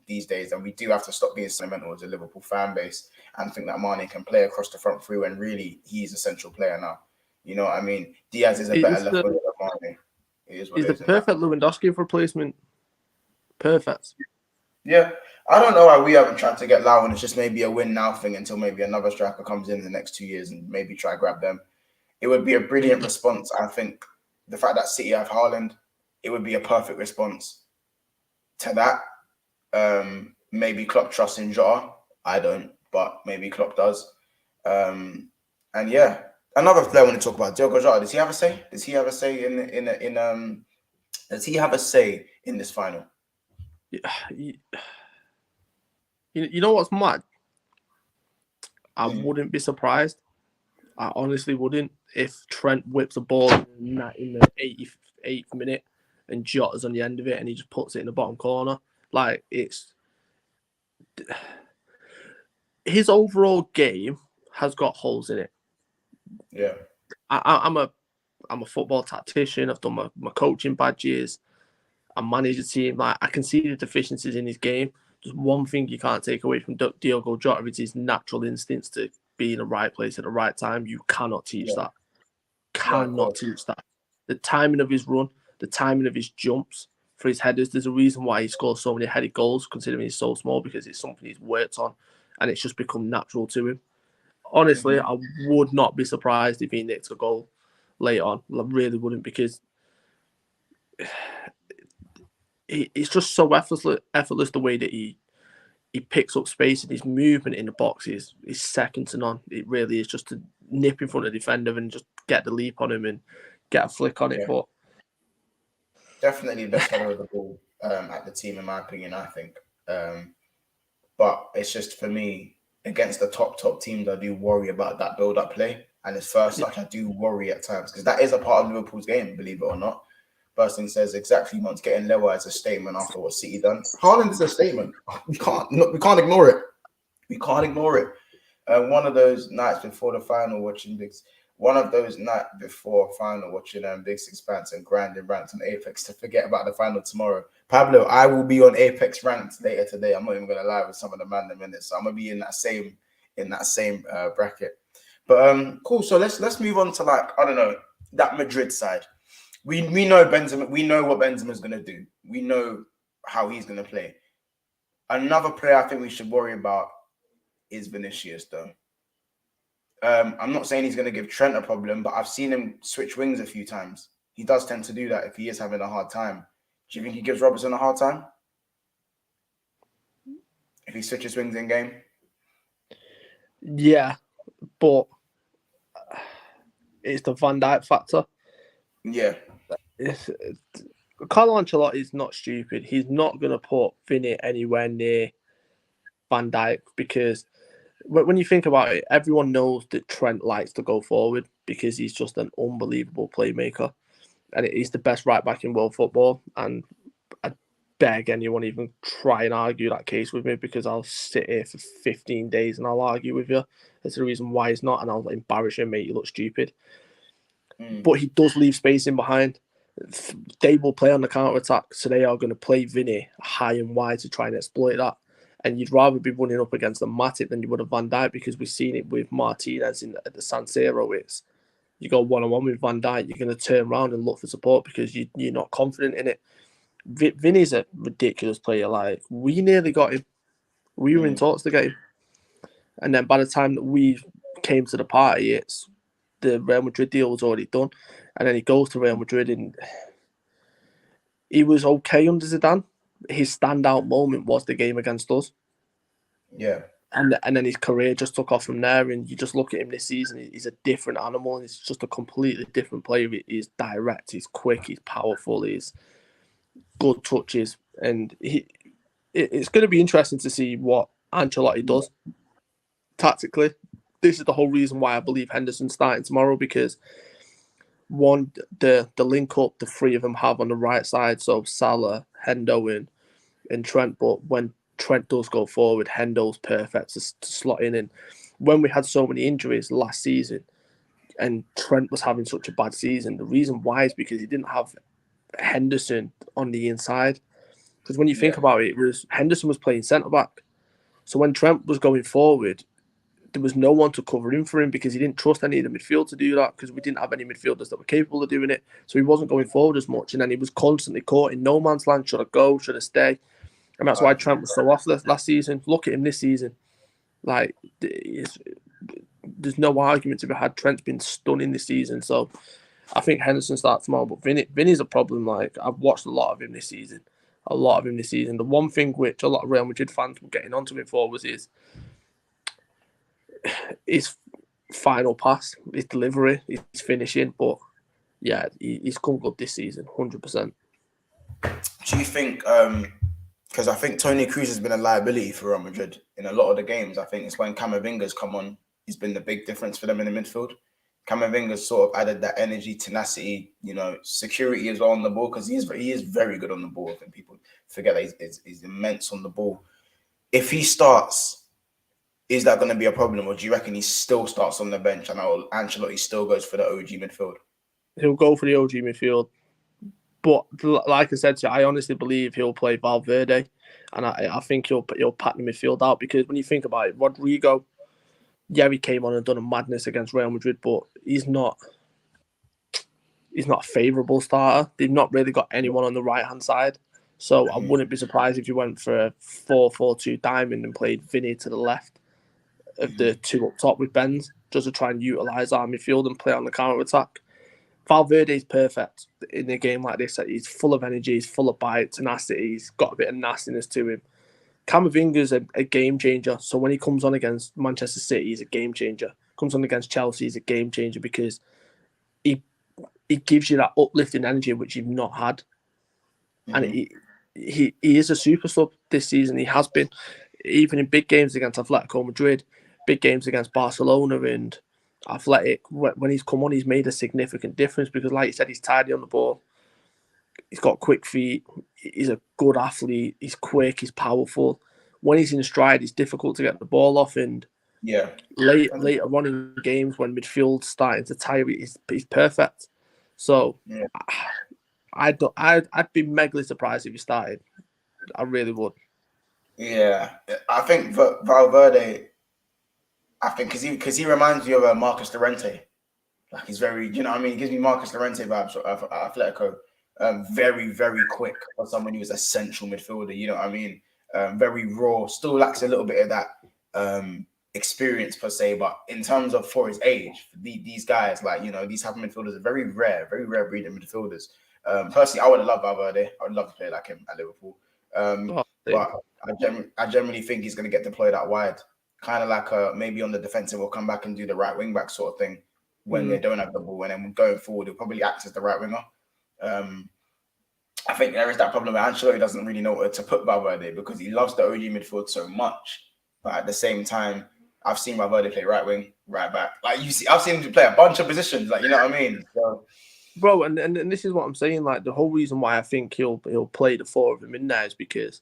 these days. And we do have to stop being sentimental as a Liverpool fan base and think that Mane can play across the front three when really he's a central player now. You know what I mean? Diaz is a better left winger than Mane. He's the perfect Lewandowski replacement. Perfect. Yeah. I don't know why we haven't tried to get Lau, and it's just maybe a win now thing until maybe another striker comes in the next 2 years and maybe try grab them. It would be a brilliant response. I think the fact that City have Haaland, it would be a perfect response to that. Maybe Klopp trusts in Jota. I don't, but maybe Klopp does. And yeah, another player I want to talk about, Diogo Jota. Does he have a say? Does he have a say in this final? You know what's mad? I wouldn't be surprised. I honestly wouldn't if Trent whips a ball in the 88th minute and Jota's on the end of it and he just puts it in the bottom corner. Like, it's his overall game has got holes in it. Yeah, I'm a football tactician. I've done my coaching badges. I manage a team. Like, I can see the deficiencies in his game. Just one thing you can't take away from Diogo Jota is his natural instincts to be in the right place at the right time. You cannot teach that. Cannot teach that. The timing of his run, the timing of his jumps for his headers. There's a reason why he scores so many headed goals, considering he's so small, because it's something he's worked on, and it's just become natural to him. Honestly, I would not be surprised if he nicked a goal late on. I really wouldn't, because it's just so effortless the way that he picks up space, and his movement in the box is second to none. It really is, just to nip in front of the defender and just get the leap on him and get a flick on it. But definitely the best header of the ball at the team, in my opinion, I think. But it's just, for me, against the top teams, I do worry about that build-up play. And his first touch, I do worry at times, because that is a part of Liverpool's game, believe it or not. Bursting says exactly once getting lower as a statement after what City done. Haaland is a statement. We can't ignore it. We can't ignore it. One of those nights before the final, watching Big Six Pants and grinding ranked on Apex to forget about the final tomorrow. Pablo, I will be on Apex ranked later today. I'm not even gonna lie with some of the man them in it, so I'm gonna be in that same bracket. But cool. So let's move on to, like, I don't know, that Madrid side. We know Benzema. We know what Benzema's gonna do. We know how he's gonna play. Another player I think we should worry about is Vinicius, though. I'm not saying he's gonna give Trent a problem, but I've seen him switch wings a few times. He does tend to do that if he is having a hard time. Do you think he gives Robertson a hard time if he switches wings in game? Yeah, but it's the Van Dijk factor. Yeah. Carlo Ancelotti is not stupid. He's not going to put Vinny anywhere near Van Dijk, because when you think about it, everyone knows that Trent likes to go forward because he's just an unbelievable playmaker, and he's the best right back in world football. And I beg anyone even try and argue that case with me, because I'll sit here for 15 days and I'll argue with you. That's the reason why he's not, and I'll embarrass you and make you look stupid. But he does leave space in behind. They will play on the counter attack, so they are going to play Vinny high and wide to try and exploit that. And you'd rather be running up against a Matip than you would have Van Dijk, because we've seen it with Martinez at the San Siro. It's you go one-on-one with Van Dijk, you're going to turn around and look for support because you're not confident in it. Vinny's a ridiculous player. Like, we nearly got him. We were in talks to get him. And then by the time that we came to the party, it's the Real Madrid deal was already done. And then he goes to Real Madrid and he was okay under Zidane. His standout moment was the game against us. Yeah. And then his career just took off from there. And you just look at him this season, he's a different animal. And he's just a completely different player. He's direct, he's quick, he's powerful, he's good touches. And it's going to be interesting to see what Ancelotti does tactically. This is the whole reason why I believe Henderson's starting tomorrow, because one, the link up the three of them have on the right side, so Salah, Hendo and Trent, but when Trent does go forward, Hendo's perfect to slot in. And when we had so many injuries last season and Trent was having such a bad season, the reason why is because he didn't have Henderson on the inside. Because when you think about it, Henderson was playing centre-back. So when Trent was going forward, there was no one to cover in for him because he didn't trust any of the midfield to do that, because we didn't have any midfielders that were capable of doing it. So he wasn't going forward as much. And then he was constantly caught in no man's land. Should I go? Should I stay? And that's why Trent was so off last season. Look at him this season. Like, there's no argument to be had. Trent's been stunning this season. So I think Henderson starts tomorrow. But Vinny's a problem. Like, I've watched a lot of him this season. The one thing which a lot of Real Madrid fans were getting onto him for was his final pass, his delivery, his finishing. But yeah, he's come good this season, 100%. Do you think, because I think Toni Kroos has been a liability for Real Madrid in a lot of the games. I think it's when Camavinga's come on, he's been the big difference for them in the midfield. Camavinga's sort of added that energy, tenacity, security as well on the ball, because he is very good on the ball. I think people forget that he's immense on the ball. If he starts, is that going to be a problem, or do you reckon he still starts on the bench and Ancelotti still goes for the OG midfield? He'll go for the OG midfield. But like I said to you, I honestly believe he'll play Valverde, and I think he'll pattern the midfield out, because when you think about it, Rodrigo, he came on and done a madness against Real Madrid, but he's not a favourable starter. They've not really got anyone on the right-hand side. So I wouldn't be surprised if you went for a 4-4-2 diamond and played Vinny to the left of the two up top with Benz, just to try and utilise our midfield and play on the counter-attack. Valverde is perfect in a game like this. He's full of energy, he's full of bite, tenacity, he's got a bit of nastiness to him. Camavinga's a game changer. So when he comes on against Manchester City, he's a game changer. Comes on against Chelsea, he's a game changer, because he gives you that uplifting energy which you've not had. And he is a super sub this season. He has been, even in big games against Atletico Madrid, big games against Barcelona and Athletic. When he's come on, he's made a significant difference, because, like you said, he's tidy on the ball. He's got quick feet. He's a good athlete. He's quick. He's powerful. When he's in stride, it's difficult to get the ball off. And later on in games, when midfield's starting to tire, he's perfect. So I'd be megally surprised if he started. I really would. Yeah, I think Valverde. I think because he reminds me of Marcus Llorente. Like, he's very, you know what I mean? He gives me Marcus Llorente vibes at Atletico. Very, very quick for someone who's a central midfielder, you know what I mean? Very raw, still lacks a little bit of that experience per se, but in terms of for his age, these guys, like, these type of midfielders are very rare breed of midfielders. Personally, I would have loved Valverde. I would love to play like him at Liverpool. But I generally think he's going to get deployed out wide, kind of like maybe on the defensive, will come back and do the right wing back sort of thing when they don't have the ball, and then going forward, he'll probably act as the right winger. I think there is that problem where Ancelotti doesn't really know where to put Valverde, because he loves the OG midfield so much. But at the same time, I've seen Valverde play right wing, right back. Like, I've seen him play a bunch of positions. Like, you know what I mean? So, bro, and this is what I'm saying. Like, the whole reason why I think he'll play the four of them in there is because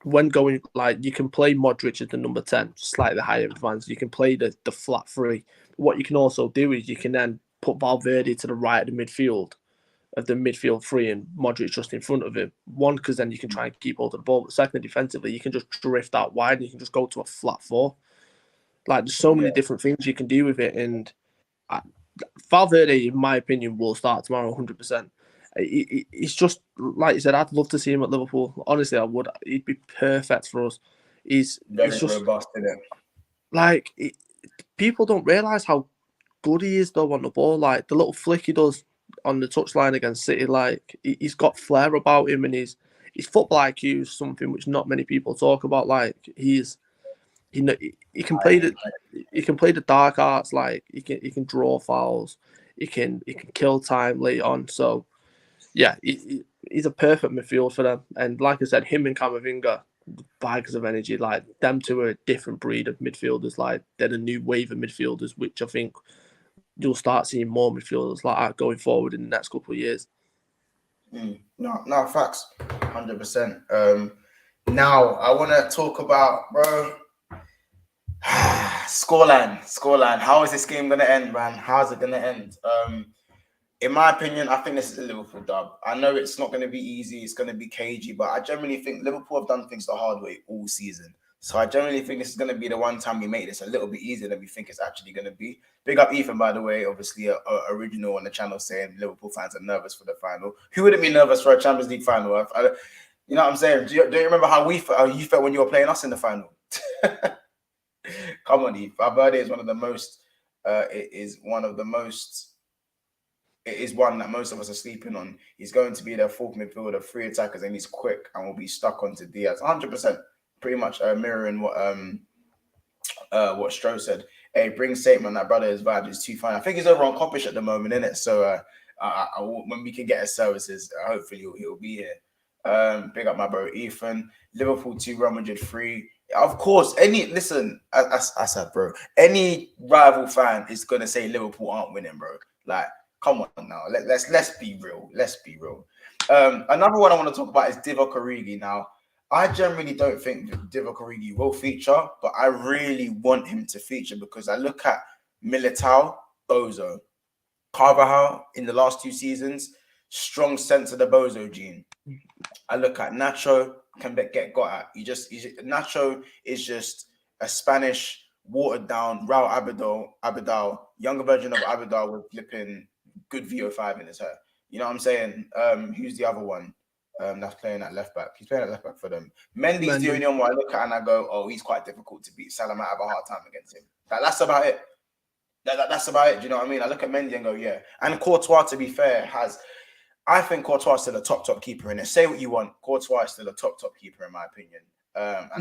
when going, like, you can play Modric as the number 10, slightly higher advanced. You can play the flat three. What you can also do is you can then put Valverde to the right of the midfield of the midfield three and Modric just in front of him. One, because then you can try and keep hold of the ball. But secondly, defensively, you can just drift out wide and you can just go to a flat four. Like, there's so many different things you can do with it. And Valverde, in my opinion, will start tomorrow 100%. It's just, like you said, I'd love to see him at Liverpool. Honestly, I would. He'd be perfect for us. He's Very just robust, isn't it? like, people don't realise how good he is though on the ball. Like, the little flick he does on the touchline against City, like, he's got flair about him, and his football IQ is something which not many people talk about. Like, he can play the dark arts. Like, he can draw fouls, he can kill time late on. So yeah, he's a perfect midfield for them. And like I said, him and Camavinga, bags of energy. Like, them two are a different breed of midfielders. Like, they're the new wave of midfielders, which I think you'll start seeing more midfielders like that going forward in the next couple of years. No, facts, 100%. Now I want to talk about, bro. Scoreline. How is this game gonna end, man? How's it gonna end? In my opinion, I think this is a Liverpool dub. I know it's not going to be easy. It's going to be cagey, but I generally think Liverpool have done things the hard way all season. So I generally think this is going to be the one time we make this a little bit easier than we think it's actually going to be. Big up Ethan, by the way, obviously a original on the channel saying Liverpool fans are nervous for the final. Who wouldn't be nervous for a Champions League final? You know what I'm saying? Do you remember how you felt when you were playing us in the final? Come on, Eve. Valverde is one of the most. It is one that most of us are sleeping on. He's going to be their fourth midfielder, 3 attackers, and he's quick and will be stuck onto Diaz. 100%, pretty much mirroring what Stroh said. Hey, bring Saintman, that brother, his vibe is too fine. I think he's over on Coppish at the moment, innit? So when we can get his services, hopefully he'll be here. Big up my bro Ethan. Liverpool 2, Real Madrid 3. Of course, I said, bro, any rival fan is gonna say Liverpool aren't winning, bro. Like, come on now. Let's be real. Let's be real. Another one I want to talk about is Divock Origi. Now, I generally don't think Divock Origi will feature, but I really want him to feature because I look at Militao, Bozo, Carvajal in the last 2 seasons, strong sense of the Bozo gene. I look at Nacho, can get got at. Nacho is just a Spanish watered down Raul Abidal, younger version of Abidal with flipping good VO5 in his hair. You know what I'm saying? Who's the other one that's playing at left back? He's playing at left back for them. Mendy's the only one I look at and I go, oh, he's quite difficult to beat. Salah might have a hard time against him. That's about it. That's about it. Do you know what I mean? I look at Mendy and go, yeah. And Courtois, to be fair, I think Courtois is still a top keeper in it. Say what you want. Courtois is still a top keeper in my opinion.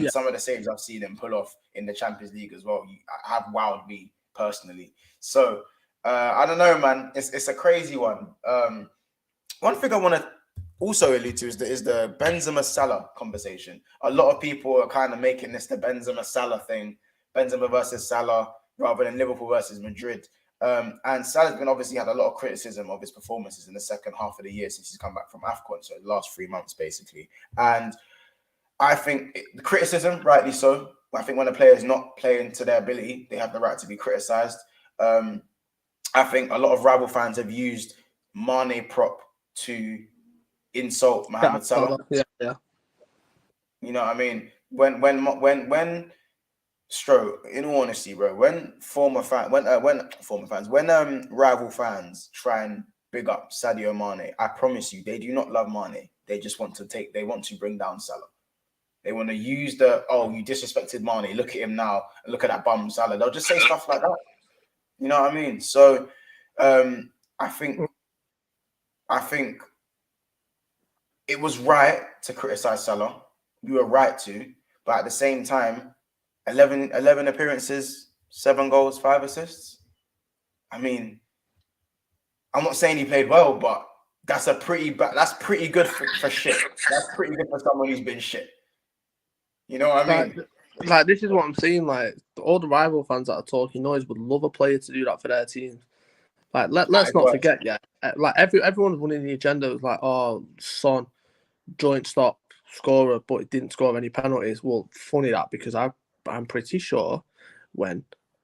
Some of the saves I've seen him pull off in the Champions League as well have wowed me personally. So I don't know, man. It's a crazy one. One thing I want to also allude to is the Benzema Salah conversation. A lot of people are kind of making this the Benzema Salah thing, Benzema versus Salah, rather than Liverpool versus Madrid. And Salah's been obviously had a lot of criticism of his performances in the second half of the year since he's come back from AFCON, so the last 3 months basically. And I think the criticism, rightly so. I think when a player is not playing to their ability, they have the right to be criticised. I think a lot of rival fans have used Mane prop to insult Mohamed Salah. Yeah. You know what I mean? When Stroh, in all honesty, bro, when rival fans try and big up Sadio Mane, I promise you, they do not love Mane. They just want to bring down Salah. They want to use you disrespected Mane. Look at him now. And look at that bum Salah. They'll just say stuff like that. You know what I mean? So I think it was right to criticize Salah. We were right to, but at the same time, 11 appearances, 7 goals, 5 assists. I mean, I'm not saying he played well, but that's pretty good for shit. That's pretty good for someone who's been shit. You know what I mean? Like, this is what I'm saying. Like, all the rival fans that are talking noise would love a player to do that for their team. Like, let's not forget, like everyone's running the agenda. It was like, oh, Son, joint stop scorer, but he didn't score any penalties. Well, funny that, because I'm pretty sure when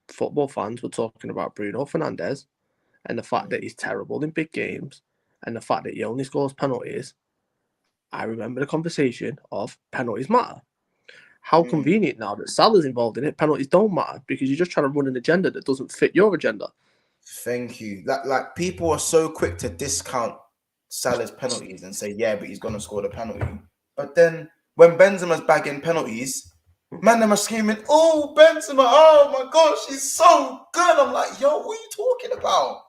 football fans were talking about Bruno Fernandes and the fact that he's terrible in big games and the fact that he only scores penalties, I remember the conversation of penalties matter. How convenient now that Salah's involved in it, penalties don't matter because you're just trying to run an agenda that doesn't fit your agenda. Thank you. Like people are so quick to discount Salah's penalties and say, yeah, but he's gonna score the penalty. But then when Benzema's bagging penalties, man, them are screaming, "Oh, Benzema! Oh my gosh, he's so good!" I'm like, yo, what are you talking about?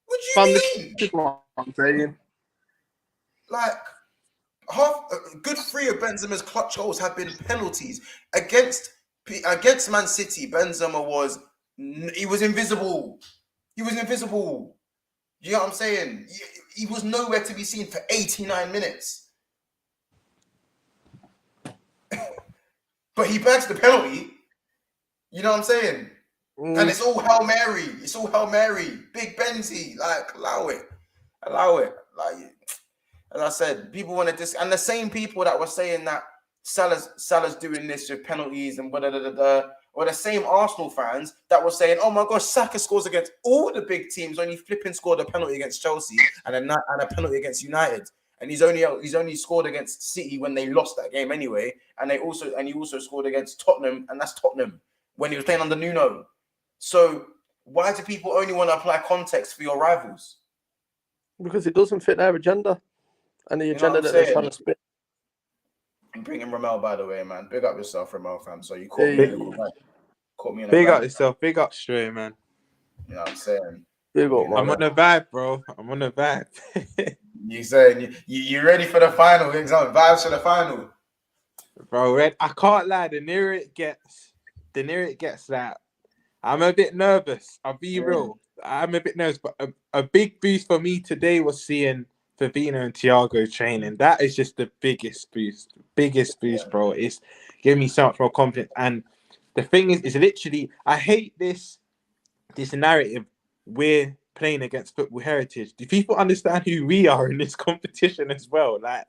What do you mean? This is what I'm saying. Like a good 3 of Benzema's clutch goals have been penalties against Man City. Benzema was invisible. He was invisible. You know what I'm saying? He was nowhere to be seen for 89 minutes. But he bags the penalty. You know what I'm saying? And it's all Hail Mary. It's all Hail Mary. Big Benzi. Like, allow it. Like, as I said, people want to and the same people that were saying that Salah's doing this with penalties and or the same Arsenal fans that were saying, "Oh my gosh, Saka scores against all the big teams, only flipping scored a penalty against Chelsea and a penalty against United, and he's only scored against City when they lost that game anyway, and he also scored against Tottenham, and that's Tottenham when he was playing under Nuno." So why do people only want to apply context for your rivals? Because it doesn't fit their agenda. And the agenda that they're trying to spin. I'm bringing Ramel, by the way, man. Big up yourself, Ramel, fam. So you caught me in a big up yourself. Big up straight, man. You know what I'm saying? Big up, I'm on the vibe, bro. I'm on the vibe. You saying you ready for the final? Vibes for the final. Bro, I can't lie. The nearer it gets, that I'm a bit nervous. I'll be real. I'm a bit nervous, but a big boost for me today was seeing Fabinho and Thiago training. That is just the biggest boost, bro. It's giving me so much more confidence. And the thing is literally, I hate this narrative. We're playing against football heritage. Do people understand who we are in this competition as well? Like,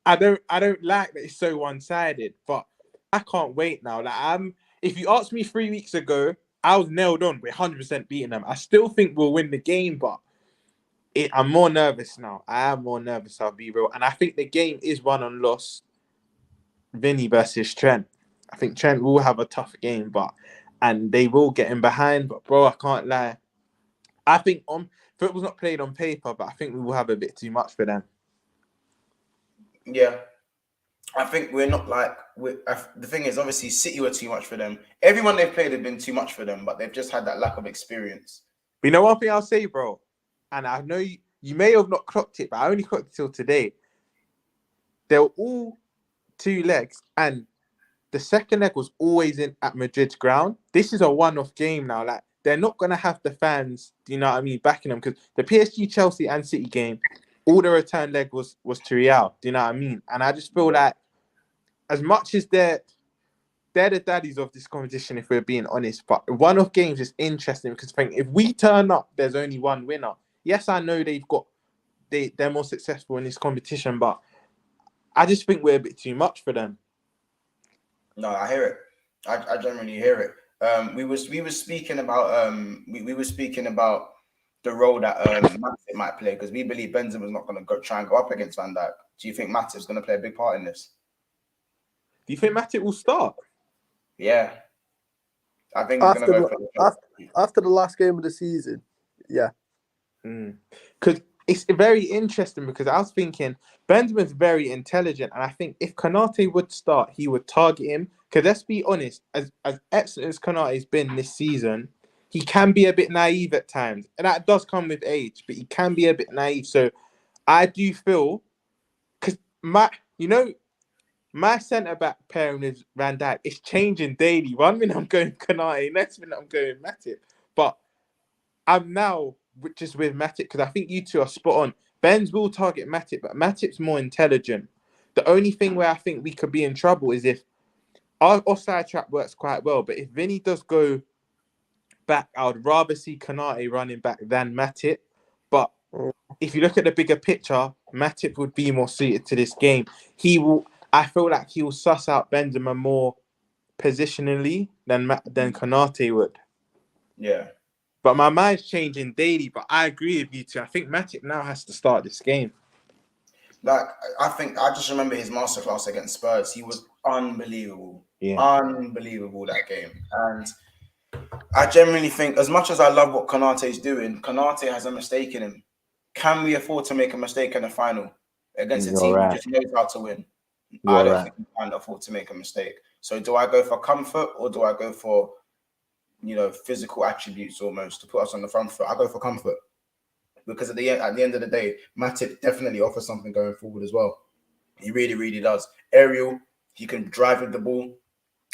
I don't like that it's so one-sided, but I can't wait now. Like, if you asked me 3 weeks ago, I was nailed on. We're 100% beating them. I still think we'll win the game, but I'm more nervous now. I am more nervous, I'll be real. And I think the game is won and lost. Vinny versus Trent. I think Trent will have a tough game, and they will get in behind. But, bro, I can't lie. I think football's not played on paper, but I think we will have a bit too much for them. Yeah. I think we're not like... the thing is, obviously, City were too much for them. Everyone they've played have been too much for them, but they've just had that lack of experience. But you know one thing I'll say, bro? And I know you may have not clocked it, but I only clocked it till today. They were all 2 legs, and the second leg was always at Madrid's ground. This is a one-off game now. Like, they're not going to have the fans, you know what I mean, backing them. Because the PSG, Chelsea, and City game, all the return leg was to Real. Do you know what I mean? And I just feel like, as much as they're the daddies of this competition, if we're being honest, but one-off games is interesting because if we turn up, there's only one winner. Yes, I know they're more successful in this competition, but I just think we're a bit too much for them. No, I hear it. I generally hear it. We were speaking about we were speaking about the role that Matip might play, because we believe Benzema's not going to try and go up against Van Dijk. Do you think Matip's going to play a big part in this? Do you think Matip will start? Yeah, I think he's going to go after the last game of the season. Yeah. Because it's very interesting, because I was thinking Benzema's very intelligent, and I think if Konate would start, he would target him. Because let's be honest, as excellent as Konate's been this season, he can be a bit naive at times, and that does come with age. But he can be a bit naive. So I do feel, because my centre back pairing with Van Dijk is changing daily. 1 minute I'm going Konate, next minute I'm going Matip. But I'm now just with Matip because I think you two are spot on. Benz will target Matip, but Matip's more intelligent. The only thing where I think we could be in trouble is if our offside trap works quite well, but if Vinny does go back, I would rather see Konate running back than Matip. But if you look at the bigger picture, Matip would be more suited to this game. I feel like he will suss out Benzema more positionally than Konate would. Yeah. But my mind's changing daily. But I agree with you too. I think Matip now has to start this game. Like, I think I just remember his masterclass against Spurs. He was unbelievable. Yeah. Unbelievable that game. And I genuinely think, as much as I love what Konate is doing, Konate has a mistake in him. Can we afford to make a mistake in the final against a You're team right. who just knows how to win? You're I don't right. think we can afford to make a mistake. So do I go for comfort or do I go for, physical attributes almost to put us on the front foot? I go for comfort. Because at the end of the day, Matip definitely offers something going forward as well. He really, really does. Aerial, he can drive with the ball.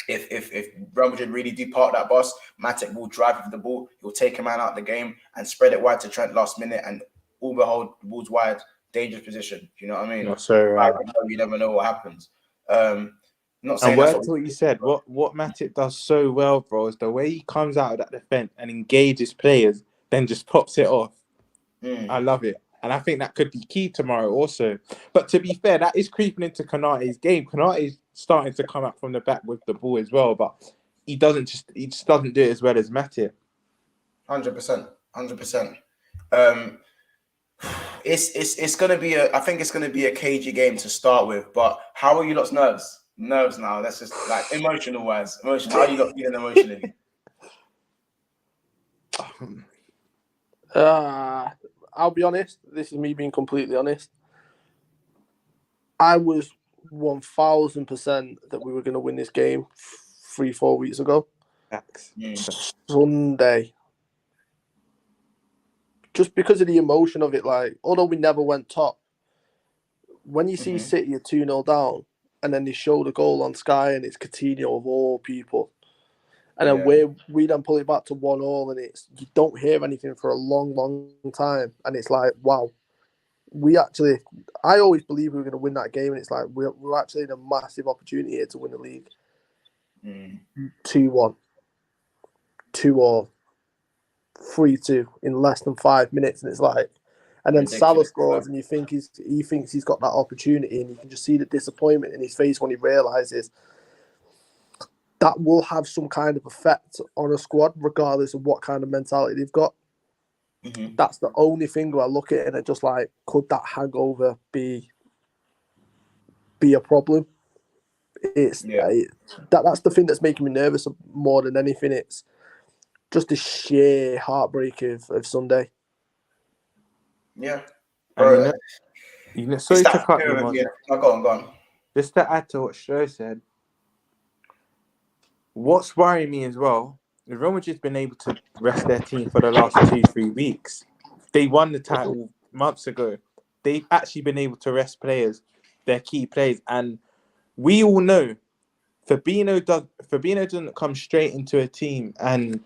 If Real Madrid really do park that bus, Matip will drive with the ball. He'll take a man out of the game and spread it wide to Trent last minute, and all behold, the ball's wide, dangerous position. You know what I mean? You're so right. You never know what happens. Not And saying that's word to what you said, what Matip does so well, bro, is the way he comes out of that defense and engages players, then just pops it off. I love it. And I think that could be key tomorrow also. But to be fair, that is creeping into Konate's game. Konate is starting to come up from the back with the ball as well, but he just doesn't do it as well as Matip. 100%. It's gonna be I think it's gonna be a cagey game to start with. But how are you lot's nerves? Nerves now. That's just like emotional wise. How are you lot feeling emotionally? I'll be honest. This is me being completely honest. I was 1000% that we were going to win this game 3-4 weeks ago. Sunday. Just because of the emotion of it, like, although we never went top, when you see City are 2-0 down and then they show the goal on Sky and it's Coutinho of all people, and then we then pull it back to 1-1 and you don't hear anything for a long, long time, and it's like, wow, I always believed we were going to win that game, and it's like we're actually in a massive opportunity here to win the league. 2-1, 2-2, 3-2 in less than 5 minutes, and it's like, and then Salah scores, and he thinks he's got that opportunity, and you can just see the disappointment in his face when he realizes that will have some kind of effect on a squad, regardless of what kind of mentality they've got. That's the only thing where I look at it and it's just like, could that hangover be a problem? That's the thing that's making me nervous more than anything. It's just the sheer heartbreak of Sunday. Yeah. Bro, sorry to cut you, man. Go on. Just to add to what Sho said, what's worrying me as well, is Real Madrid's been able to rest their team for the last 2-3 weeks. They won the title months ago. They've actually been able to rest players, their key players, and we all know Fabinho doesn't come straight into a team, and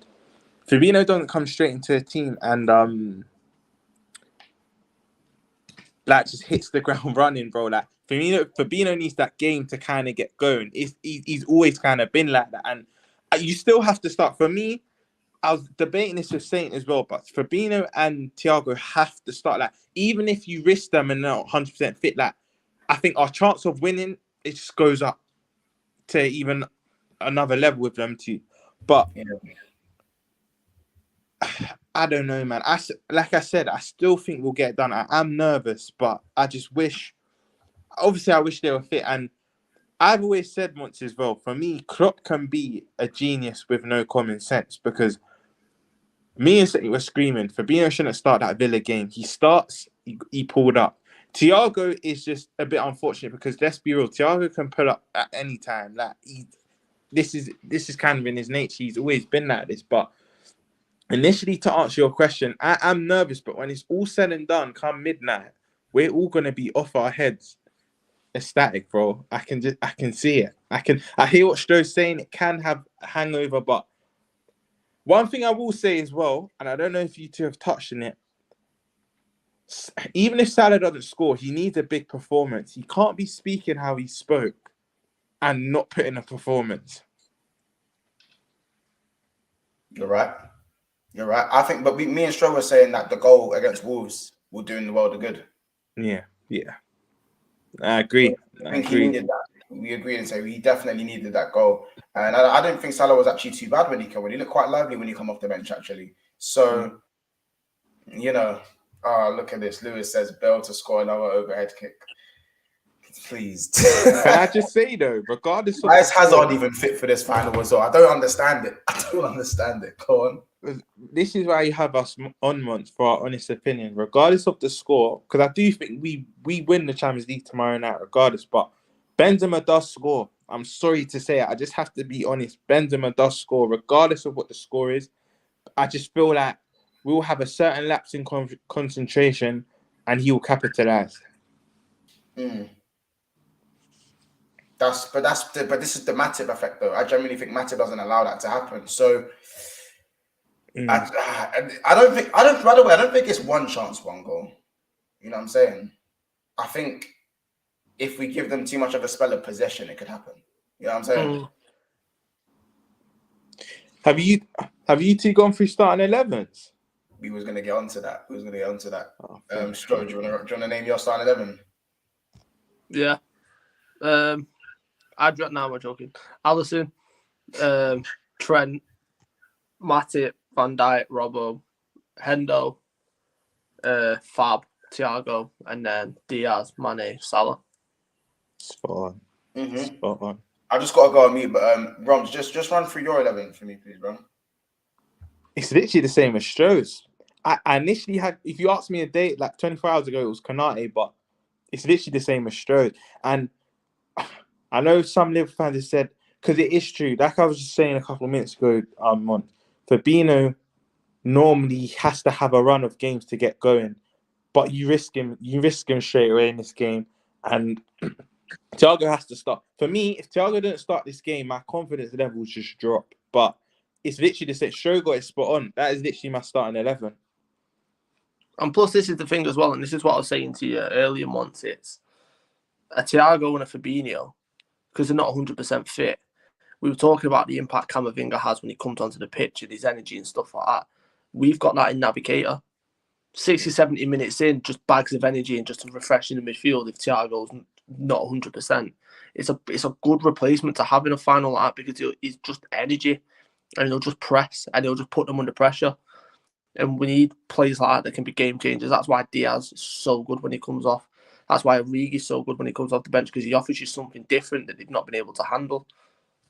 like just hits the ground running, bro. Like Fabinho needs that game to kind of get going. He's always kind of been like that, and you still have to start. For me, I was debating this with Saint as well, but Fabinho and Thiago have to start. Like, even if you risk them and not 100% fit, like, I think our chance of winning, it just goes up to even another level with them too. But I don't know, man. Like I said, I still think we'll get it done. I'm nervous, but I just wish. Obviously, I wish they were fit, and I've always said once as well. For me, Klopp can be a genius with no common sense, because me and City were screaming, Fabinho shouldn't start that Villa game. He starts, he pulled up. Thiago is just a bit unfortunate because, let's be real, Thiago can pull up at any time. Like, this is kind of in his nature. He's always been like this. But initially, to answer your question, I'm nervous. But when it's all said and done, come midnight, we're all gonna be off our heads, ecstatic, bro. I can see it. I hear what Stro's saying. It can have a hangover, but one thing I will say as well, and I don't know if you two have touched on it, even if Salah doesn't score, he needs a big performance. He can't be speaking how he spoke and not put in a performance. You're right. I think, but me and Stro were saying that the goal against Wolves will do in the world of good. Yeah. I agree. He needed that. We agreed and say he definitely needed that goal. And I didn't think Salah was actually too bad when he looked quite lively when he come off the bench, actually. So, you know, look at this. Lewis says Bell to score another overhead kick. Please. Can I just say though, regardless of why is Hazard even fit for this final as well? I don't understand it. Go on. This is why you have us on months for our honest opinion, regardless of the score. Because I do think we win the Champions League tomorrow night, regardless. But Benzema does score. I'm sorry to say it. I just have to be honest. Benzema does score, regardless of what the score is. I just feel like we'll have a certain lapse in concentration, and he will capitalize. But this is the Matip effect, though. I genuinely think Matip doesn't allow that to happen. So I don't think. By the way, I don't think it's one chance, one goal. You know what I'm saying? I think if we give them too much of a spell of possession, it could happen. You know what I'm saying? Have you two gone through starting 11s? We was gonna get onto that. Stro, do you want to name your starting 11? Yeah. Now we're joking. Alisson, Trent, Matip, Van Dijk, Robbo, Hendo, Fab, Thiago, and then Diaz, Mane, Salah. Spot on. I just gotta go on mute, but Roms, just run through your 11 for me, please, bro. It's literally the same as Stroh's. I initially had, if you asked me a date like 24 hours ago, it was Konate, but it's literally the same as Stroh's. And I know some Liverpool fans have said, because it is true, like I was just saying a couple of minutes ago, Fabinho normally has to have a run of games to get going, but you risk him straight away in this game, and Thiago has to start. For me, if Thiago didn't start this game, my confidence levels just drop. But it's literally the same. Stroh got it spot on. That is literally my starting 11. And plus, this is the thing as well, and this is what I was saying to you earlier once, it's a Thiago and a Fabinho, because they're not 100% fit. We were talking about the impact Camavinga has when he comes onto the pitch and his energy and stuff like that. We've got that in Navigator. 60, 70 minutes in, just bags of energy and just refreshing the midfield if Thiago's not 100%. It's a good replacement to have in a final like that, because it's just energy and he'll just press and he'll just put them under pressure. And we need players like that that can be game changers. That's why Diaz is so good when he comes off. That's why Origi is so good when he comes off the bench, because he offers you something different that they've not been able to handle.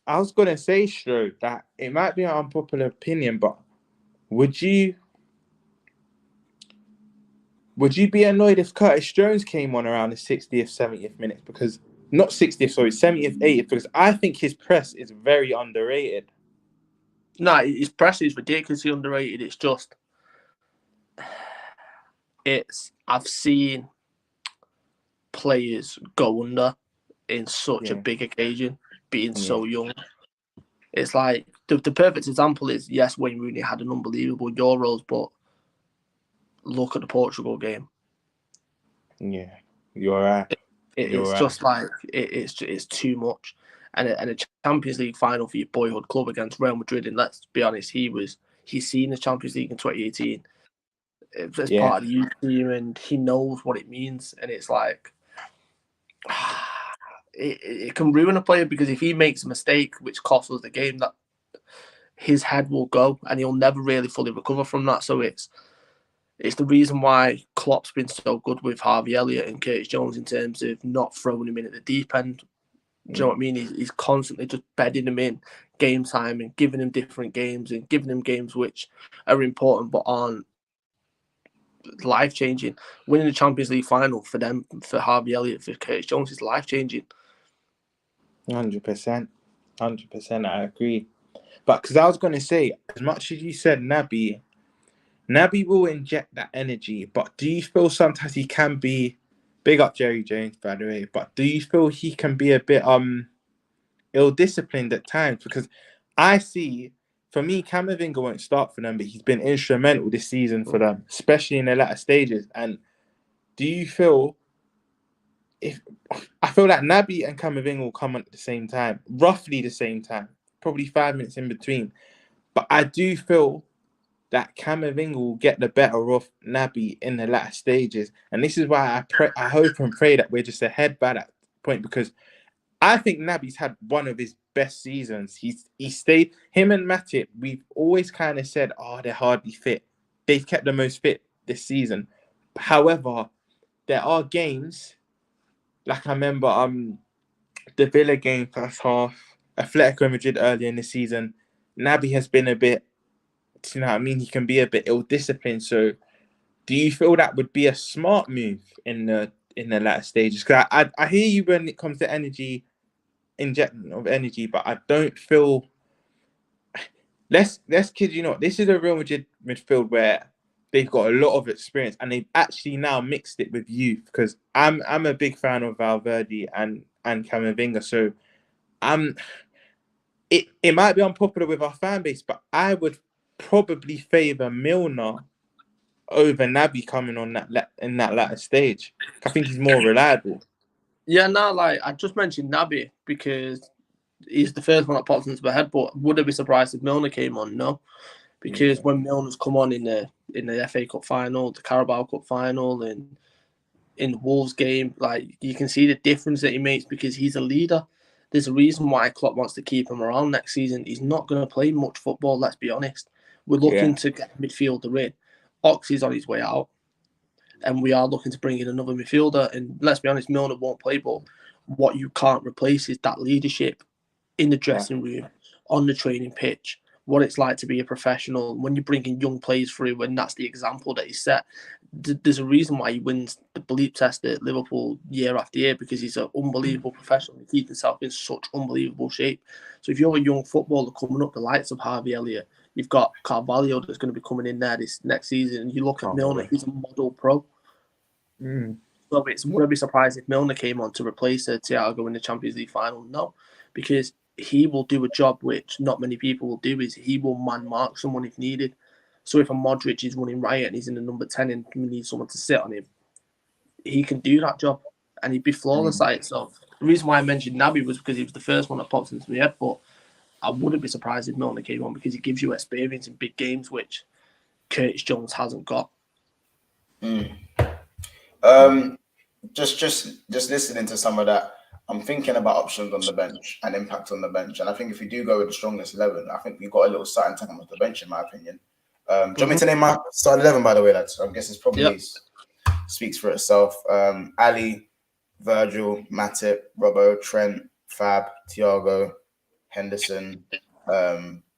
I was going to say, Stroh, that it might be an unpopular opinion, but would you be annoyed if Curtis Jones came on around the 60th, 70th minutes? Because, not 60th, sorry, 70th, 80th, because I think his press is very underrated. No, his press is ridiculously underrated. It's just, I've seen players go under in such a big occasion, being so young. It's like, the perfect example is, yes, Wayne Rooney had an unbelievable Euros, but look at the Portugal game. Yeah, you're right. It's just like, it's too much. And a Champions League final for your boyhood club against Real Madrid, and let's be honest, he's seen the Champions League in 2018 as part of the youth team, and he knows what it means. And it's like, it can ruin a player, because if he makes a mistake which costs us the game, that his head will go and he'll never really fully recover from that. So it's the reason why Klopp's been so good with Harvey Elliott and Curtis Jones in terms of not throwing him in at the deep end. Do you know what I mean? He's constantly just bedding him in game time and giving him different games and giving him games which are important but aren't life-changing. Winning the Champions League final for them, for Harvey Elliott, for Curtis Jones, is life-changing. 100%. I agree. But because I was going to say, as much as you said Naby will inject that energy, but do you feel sometimes he can be, big up Jerry Jones, by the way, but do you feel he can be a bit ill-disciplined at times? Because I see, for me, Camavinga won't start for them, but he's been instrumental this season for them, especially in the latter stages. And do you feel, I feel like Naby and Camavinga will come on at the same time, roughly the same time, probably 5 minutes in between. But I do feel that Camavinga will get the better of Naby in the latter stages. And this is why I hope and pray that we're just ahead by that point, because I think Naby's had one of his best seasons. He stayed, him and Matip, we've always kind of said, oh, they're hardly fit. They've kept the most fit this season. However, there are games, like I remember the Villa game first half, Atletico Madrid earlier in the season. Naby has been a bit, you know what I mean? He can be a bit ill-disciplined. So do you feel that would be a smart move in the latter stages? Because I hear you when it comes to injection of energy, but I don't feel. Let's kid you not. This is a Real Madrid midfield where they've got a lot of experience and they've actually now mixed it with youth. Because I'm a big fan of Valverde and Camavinga, so it might be unpopular with our fan base, but I would probably favour Milner over Naby coming on in that latter stage. I think he's more reliable. Yeah, no, like I just mentioned Naby because he's the first one that pops into my head. But would I be surprised if Milner came on? No, because when Milner's come on in the FA Cup final, the Carabao Cup final, and in the Wolves game, like you can see the difference that he makes because he's a leader. There's a reason why Klopp wants to keep him around next season. He's not going to play much football. Let's be honest. We're looking to get a midfielder in. Ox is on his way out. And we are looking to bring in another midfielder. And let's be honest, Milner won't play, but what you can't replace is that leadership in the dressing room, on the training pitch, what it's like to be a professional. When you're bringing young players through, and that's the example that he set, there's a reason why he wins the belief test at Liverpool year after year, because he's an unbelievable professional. He keeps himself in such unbelievable shape. So if you're a young footballer coming up, the likes of Harvey Elliott, you've got Carvalho that's going to be coming in there this next season. You look at Milner, he's a model pro. So would I be surprised if Milner came on to replace Thiago in the Champions League final? No, because he will do a job which not many people will do, is he will man-mark someone if needed. So if a Modric is running riot and he's in the number 10 and we need someone to sit on him, he can do that job and he'd be flawless at it. So the reason why I mentioned Naby was because he was the first one that popped into my head, but I wouldn't be surprised if Milner came on because he gives you experience in big games, which Curtis Jones hasn't got. Just listening to some of that, I'm thinking about options on the bench and impact on the bench. And I think if we do go with the strongest 11, I think we've got a little starting time on the bench, in my opinion. Do you want me to name my start 11, by the way, lads? I guess it's probably speaks for itself. Ali, Virgil, Matip, Robbo, Trent, Fab, Thiago, Henderson,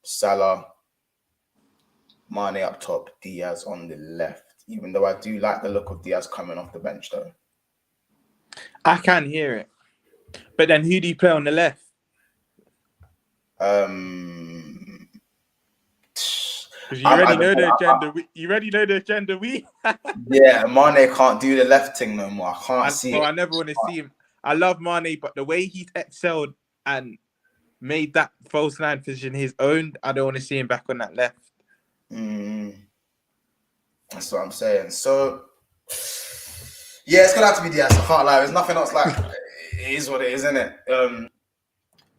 Salah, Mane up top, Diaz on the left. Even though I do like the look of Diaz coming off the bench, though. I can hear it. But then who do you play on the left? Because you already know the agenda. You already know the agenda. Yeah, Mane can't do the left thing no more. I can't see it. I never want to see him. I love Mane, but the way he's excelled and made that false nine position his own, I don't want to see him back on that left. That's what I'm saying. So, yeah, it's gonna have to be Diaz. I can't lie. There's nothing else like it is what it is, isn't it?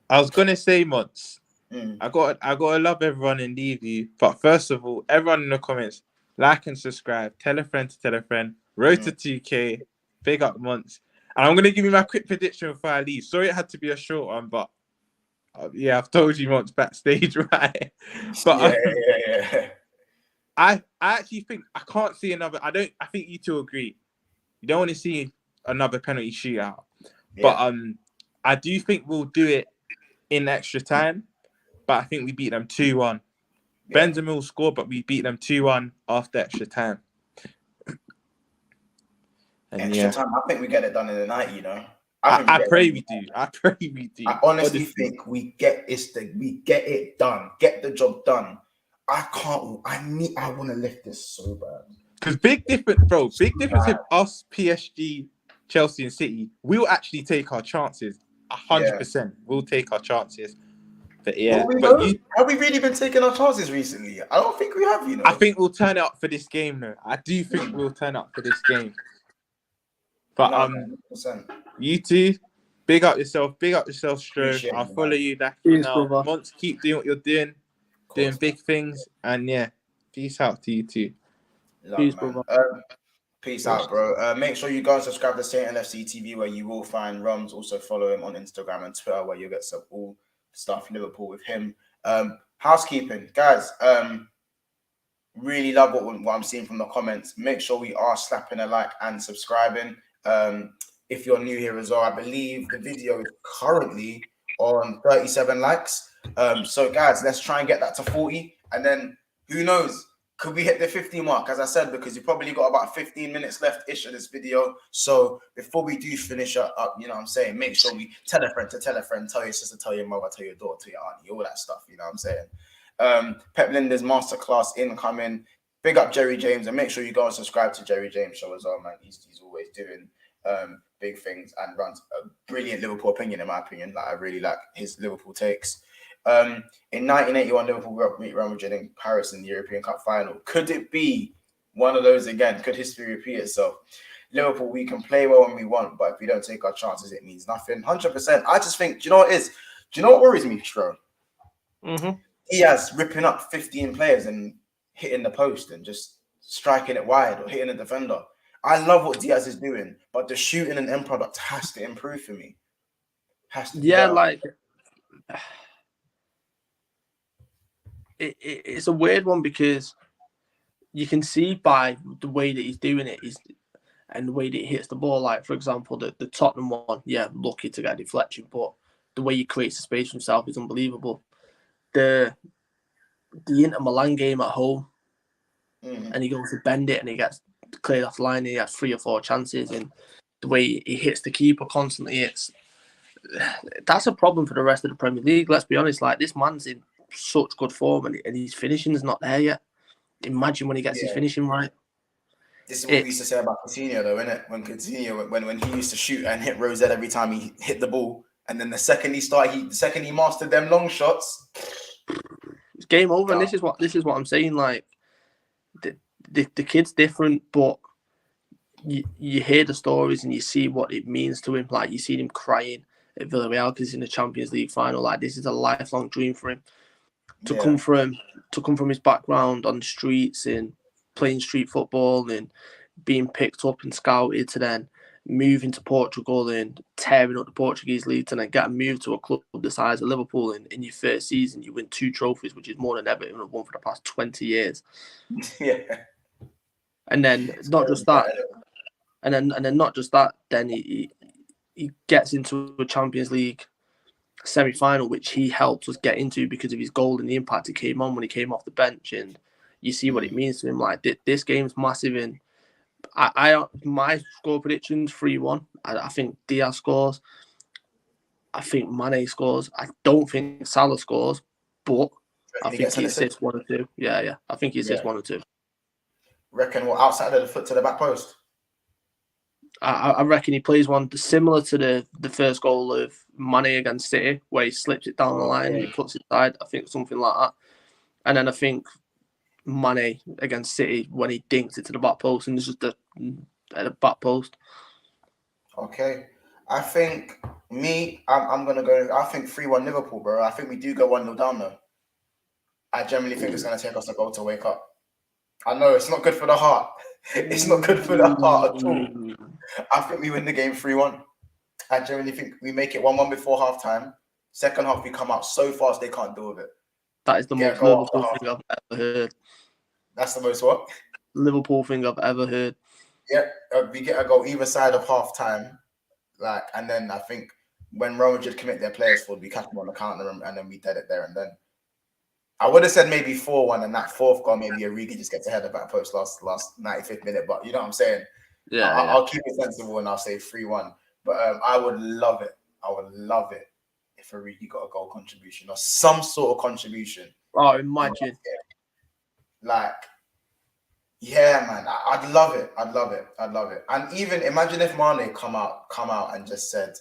I was gonna say, Mods. I gotta love everyone and leave you. But first of all, everyone in the comments, like and subscribe. Tell a friend to tell a friend. Road to 2K. Big up Monts. And I'm going to give you my quick prediction before I leave. Sorry it had to be a short one, but yeah, I've told you Monts backstage, right? But yeah. I actually think I can't see another. I think you two agree. You don't want to see another penalty shootout. Yeah. But I do think we'll do it in extra time. But I think we beat them 2-1. Yeah. Benzema will score, but we beat them 2-1 after extra time. And extra time, I think we get it done in the night, you know. I pray we do. I pray we do. I honestly think we get it done. Get the job done. I want to lift this so bad. Because big difference with us, PSG, Chelsea and City, we'll actually take our chances. 100%. We'll take our chances. But yeah, have we really been taking our chances recently? I don't think we have, you know. I think we'll turn it up for this game, though. I do think we'll turn up for this game. But 100%. You two, big up yourself, Stro. I'll follow you. Monts, keep doing what you're doing big things, and yeah, peace out to you too. Peace, brother. Peace out, bro. Make sure you go and subscribe to Saint LFC TV, where you will find Rums. Also follow him on Instagram and Twitter, where you'll get some all stuff Liverpool with him. Housekeeping, guys. Really love what I'm seeing from the comments. Make sure we are slapping a like and subscribing. If you're new here as well, I believe the video is currently on 37 likes. So guys, let's try and get that to 40, and then who knows? Could we hit the 50 mark, as I said, because you probably got about 15 minutes left-ish of this video. So before we do finish up, you know what I'm saying, make sure we tell a friend, tell your sister, tell your mother, tell your daughter, tell your auntie, all that stuff, you know what I'm saying. Pep Linda's masterclass incoming. Big up Jerry James, and make sure you go and subscribe to Jerry James' show as well, man. He's always doing big things and runs a brilliant Liverpool opinion, in my opinion. Like, I really like his Liverpool takes. In 1981, Liverpool beat Real Madrid in Paris in the European Cup final. Could it be one of those again? Could history repeat itself? Liverpool, we can play well when we want, but if we don't take our chances, it means nothing. 100%. I just think, do you know what it is? Do you know what worries me, Stro? Diaz ripping up 15 players and hitting the post and just striking it wide or hitting a defender. I love what Diaz is doing, but the shooting and end product has to improve for me. Has to be better. Like it's a weird one, because you can see by the way that he's doing it and the way that he hits the ball. Like, for example, the Tottenham one, lucky to get a deflection, but the way he creates the space for himself is unbelievable. The Inter Milan game at home, and he goes to bend it and he gets cleared off the line, and he has 3 or 4 chances, and the way he hits the keeper constantly, that's a problem for the rest of the Premier League. Let's be honest, like, this man's in such good form, and his finishing is not there yet. Imagine when he gets his finishing right. This is what we used to say about Coutinho, though, isn't it? When Coutinho, when he used to shoot and hit Rosette every time he hit the ball, and then the second he mastered them long shots, it's game over. And this is what I'm saying. Like, the kid's different, but you hear the stories and you see what it means to him. Like, you see him crying at Villarreal because he's in the Champions League final. Like, this is a lifelong dream for him. To come from his background on the streets and playing street football and being picked up and scouted, to then moving to Portugal and tearing up the Portuguese league, and then getting moved to a club the size of Liverpool. In your first season, you win 2 trophies, which is more than Everton have won for the past 20 years. Yeah. And then not just that, and then not just that, then he gets into a Champions League semi-final, which he helped us get into because of his goal and the impact it came on when he came off the bench, and you see what it means to him. Like, this game's massive. And my score predictions 3-1. I think Diaz scores. I think Mane scores. I don't think Salah scores, but I think he assists 1 or 2. Yeah. I think he assists 1 or 2. Reckon what, outside of the foot to the back post? I reckon he plays one similar to the first goal of Mane against City, where he slips it down the line and he puts it side. I think something like that. And then I think Mane against City, when he dinks it to the back post, and it's just at the back post. Okay. I think I'm going to go, I think 3-1 Liverpool, bro. I think we do go 1-0 down, though. I generally think it's going to take us a goal to wake up. I know it's not good for the heart. It's not good for the heart at all. I think we win the game 3-1. I generally think we make it 1-1 before half-time. Second half, we come out so fast they can't deal with it. That is the most Liverpool thing I've ever heard. That's the most what? Liverpool thing I've ever heard. Yeah, we get a goal either side of half-time. And then I think when Real Madrid commit their players forward, we catch them on the counter and then we dead it there and then. I would have said maybe 4-1, and that fourth goal, maybe Origi just gets ahead of that post last 95th minute. But you know what I'm saying? Yeah, I'll keep it sensible and I'll say 3-1. But I would love it. I would love it if Origi got a goal contribution or some sort of contribution. Oh, imagine. Like, yeah, man. I'd love it. I'd love it. I'd love it. And even imagine if Mane come out and just said,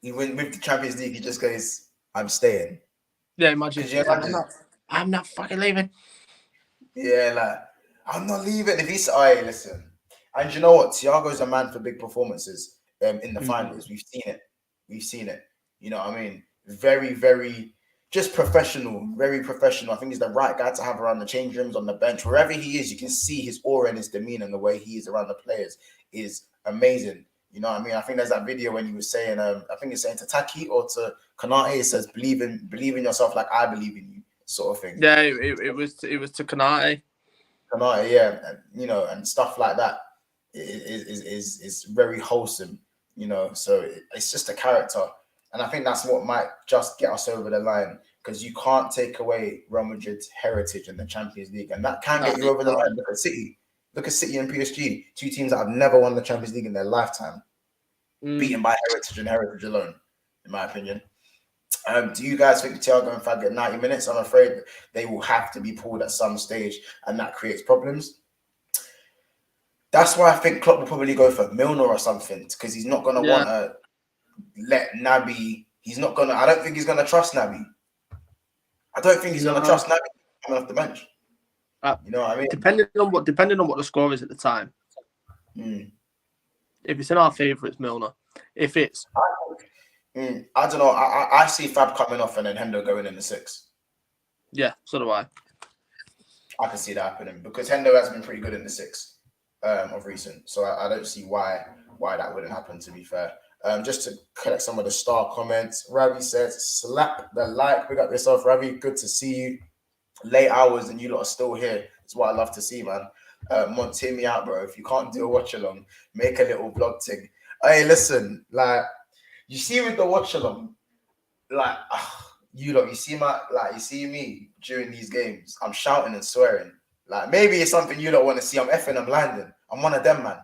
he went with the Champions League, he just goes, I'm staying. Yeah, imagine. I'm not fucking leaving. Yeah, like, I'm not leaving. If he's, listen. And you know what? Thiago's a man for big performances in the finals. We've seen it. You know what I mean? Very, very. just professional, very professional. I think he's the right guy to have around the change rooms, on the bench, wherever he is. You can see his aura and his demeanor and the way he is around the players is amazing. You know what I mean? I think there's that video when he was saying, I think he's saying to Taki or to Kanate, it says, believe in yourself like I believe in you, sort of thing. Yeah, it was to Kanate. Kanate, yeah, and, you know, and stuff like that is very wholesome, you know. So it's just a character. And I think that's what might just get us over the line, because you can't take away Real Madrid's heritage in the Champions League. And that can get you over the line. Look at City. Look at City and PSG, two teams that have never won the Champions League in their lifetime, beaten by heritage and heritage alone, in my opinion. Do you guys think Thiago and Fab get 90 minutes? I'm afraid they will have to be pulled at some stage, and that creates problems. That's why I think Klopp will probably go for Milner or something, because he's not going to want to let Naby. He's not going to. I don't think he's going to trust Naby. I don't think he's going to trust Naby coming off the bench. You know what I mean? Depending on what the score is at the time. If it's in our favour, it's Milner. If it's I don't know. I see Fab coming off and then Hendo going in the 6. Yeah, so do I. I can see that happening because Hendo has been pretty good in the 6 of recent. So I don't see why that wouldn't happen, to be fair. Just to collect some of the star comments. Ravi says, slap the like. Pick up yourself, Ravi. Good to see you. Late hours and you lot are still here. It's what I love to see, man. Mont, hear me out, bro. If you can't do a watch along, make a little vlog thing. Hey, listen, like, you see with the watch along, like, you lot, you see me during these games. I'm shouting and swearing. Like, maybe it's something you don't want to see. I'm effing and blinding. I'm one of them, man.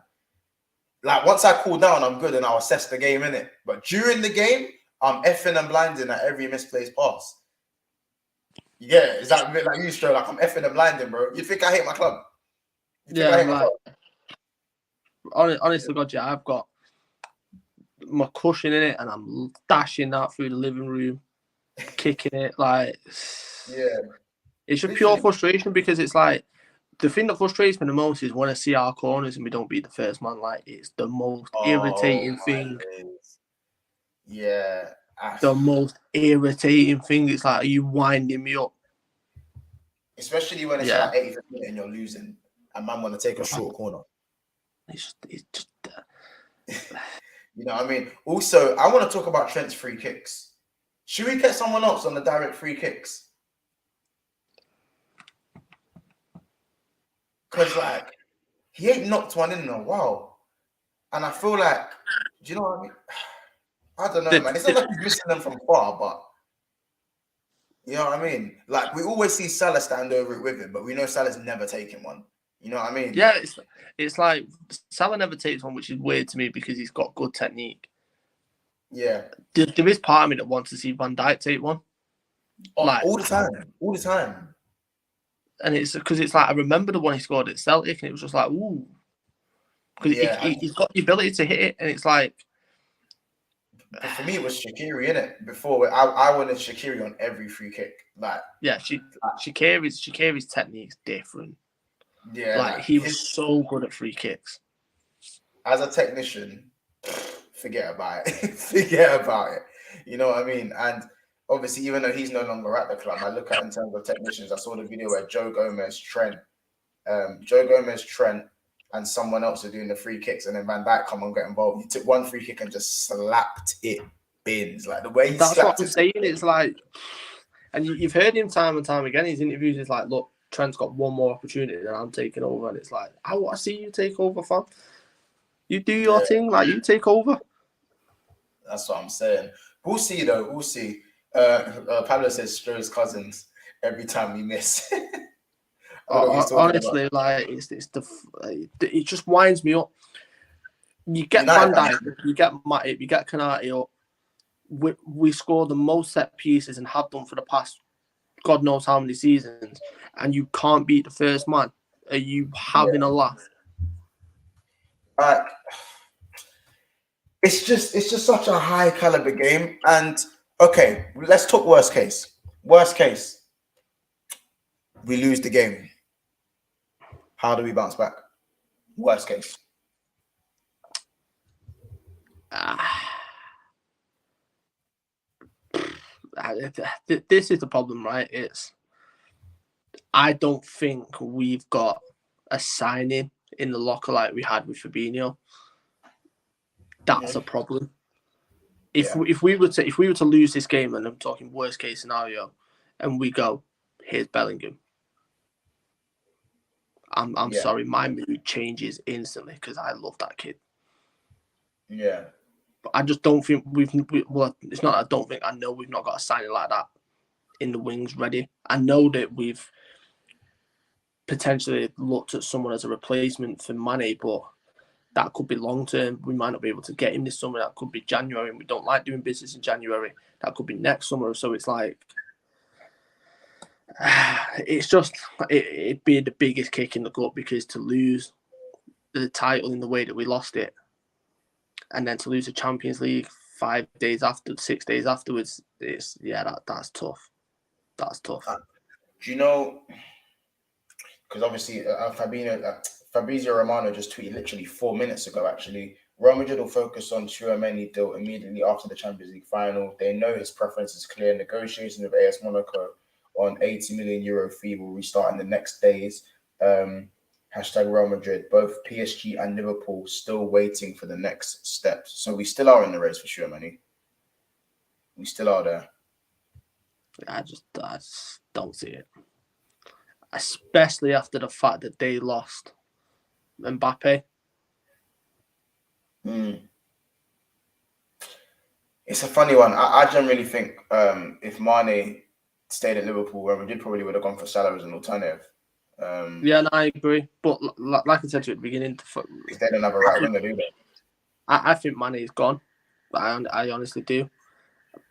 Like, once I cool down, I'm good and I'll assess the game, innit? But during the game, I'm effing and blinding at every misplaced pass. Yeah, is that a bit like you, Stro? Like, I'm effing and blinding, bro. You think I hate my club? Honestly, God, yeah, I've got my cushion in it and I'm dashing that through the living room, kicking it. Like, it's just pure frustration, because it's like, the thing that frustrates me the most is when I see our corners and we don't beat the first man. Like, it's the most irritating thing. Yeah. The most irritating thing. It's like, are you winding me up? Especially when it's like 85th minute and you're losing and man want to take a short corner. It's just you know what I mean? Also, I want to talk about Trent's free kicks. Should we get someone else on the direct free kicks? Because, like, he ain't knocked one in a while. And I feel like, do you know what I mean? I don't know, man. It's not like he's missing them from far, but you know what I mean? Like, we always see Salah stand over it with him, but we know Salah's never taken one. You know what I mean? Yeah, it's like Salah never takes one, which is weird to me because he's got good technique. Yeah. There is part of me that wants to see Van Dijk take one. Like, all the time. And it's because it's like, I remember the one he scored at Celtic and it was just like, ooh. Because he's got the ability to hit it, and it's like... But for me, it was Shaqiri, innit? Before, I wanted Shaqiri on every free kick. Like, yeah, Shaqiri's technique's different. Yeah. Like, he was so good at free kicks. As a technician, forget about it. Forget about it. You know what I mean? And obviously, even though he's no longer at the club, I look at in terms of technicians. I saw the video where Joe Gomez, Trent, and someone else are doing the free kicks, and then Van Dijk come and get involved. He took one free kick and just slapped it bins. Like, the way he slapped it. That's what I'm saying. It's like, and you've heard him time and time again. His interviews is like, look, Trent's got one more opportunity and I'm taking over. And it's like, I want to see you take over, fam. You do your thing, like, you take over. That's what I'm saying. We'll see, though. We'll see. Pablo says Stroh's cousins every time we miss. Honestly, like, it just winds me up. You get Van Dijk, you get Matip, you get Kanate up. We score the most set pieces and have done for the past God knows how many seasons, and you can't beat the first man. Are you having a laugh? It's just such a high caliber game. And okay, let's talk worst case. Worst case, we lose the game. How do we bounce back? Worst case. This is the problem, right? I don't think we've got a signing in the locker like we had with Fabinho. That's a problem. If we were to lose this game, and I'm talking worst case scenario, and we go, here's Bellingham. I'm sorry, my mood changes instantly because I love that kid. Yeah. But I just don't think well, it's not. I don't think I know we've not got a signing like that in the wings ready. I know that we've potentially looked at someone as a replacement for Mane, but that could be long term. We might not be able to get him this summer. That could be January, and we don't like doing business in January. That could be next summer. So it's like, it's just, it'd be the biggest kick in the gut because to lose the title in the way that we lost it, and then to lose the Champions League 6 days afterwards, that's tough. That's tough. Do you know? Because obviously, Fabrizio Romano just tweeted literally 4 minutes ago. Actually, Real Madrid will focus on Tchouaméni deal immediately after the Champions League final. They know his preference is clear. Negotiations with AS Monaco on €80 million fee will restart in the next days. Hashtag Real Madrid. Both PSG and Liverpool still waiting for the next steps. So we still are in the race for Tchouaméni. We still are there. I just don't see it. Especially after the fact that they lost Mbappe. It's a funny one. I generally think if Mane stayed at Liverpool, Real Madrid probably would have gone for Salah as an alternative. I agree. But like I said to you at the beginning, if they don't have a right winger, do they? I think Mane is gone. I honestly do.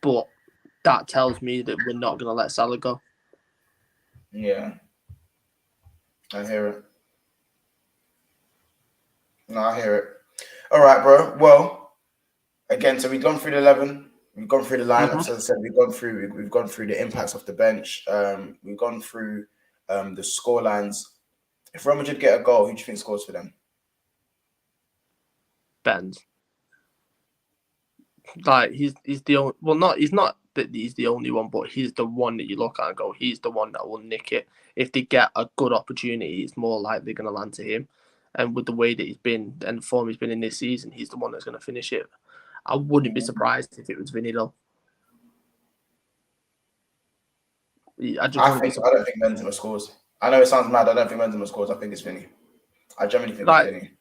But that tells me that we're not going to let Salah go. Yeah. I hear it. No, I hear it. All right, bro. Well, again, so we've gone through the 11. We've gone through the lineups. As I said, we've gone through the impacts of the bench. We've gone through the score lines. If Real Madrid get a goal, who do you think scores for them? Benz. Like he's the only. Well, not he's not that he's the only one, but he's the one that you look at and go, he's the one that will nick it. If they get a good opportunity, it's more likely going to land to him. And with the way that he's been and the form he's been in this season, he's the one that's going to finish it. I wouldn't be surprised if it was Vinny though. I don't think Benzema scores. I know it sounds mad. I don't think Benzema scores. I think it's Vinny. I generally think it's Vinny.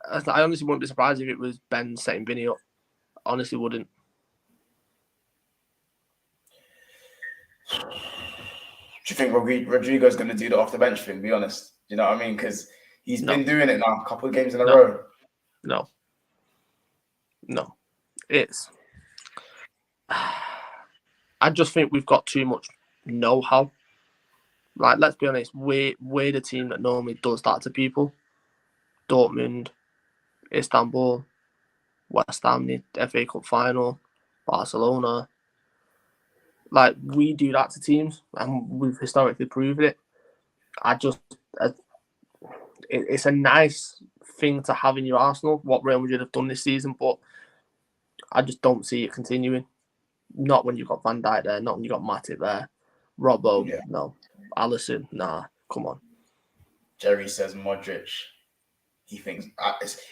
I honestly wouldn't be surprised if it was Ben setting Vinny up. Honestly wouldn't. Do you think Rodrigo's going to do the off the bench thing? Be honest. Do you know what I mean? Because he's been doing it now, a couple of games in a row. No. It's. I just think we've got too much know-how. Like, let's be honest, we're the team that normally does that to people. Dortmund, Istanbul, West Ham, the FA Cup final, Barcelona. Like, we do that to teams, and we've historically proved it. It's a nice thing to have in your arsenal, what Real Madrid have done this season, but I just don't see it continuing. Not when you've got Van Dijk there, not when you've got Matip there. Robbo, no. Alisson, nah, come on. Jerry says Modric. He thinks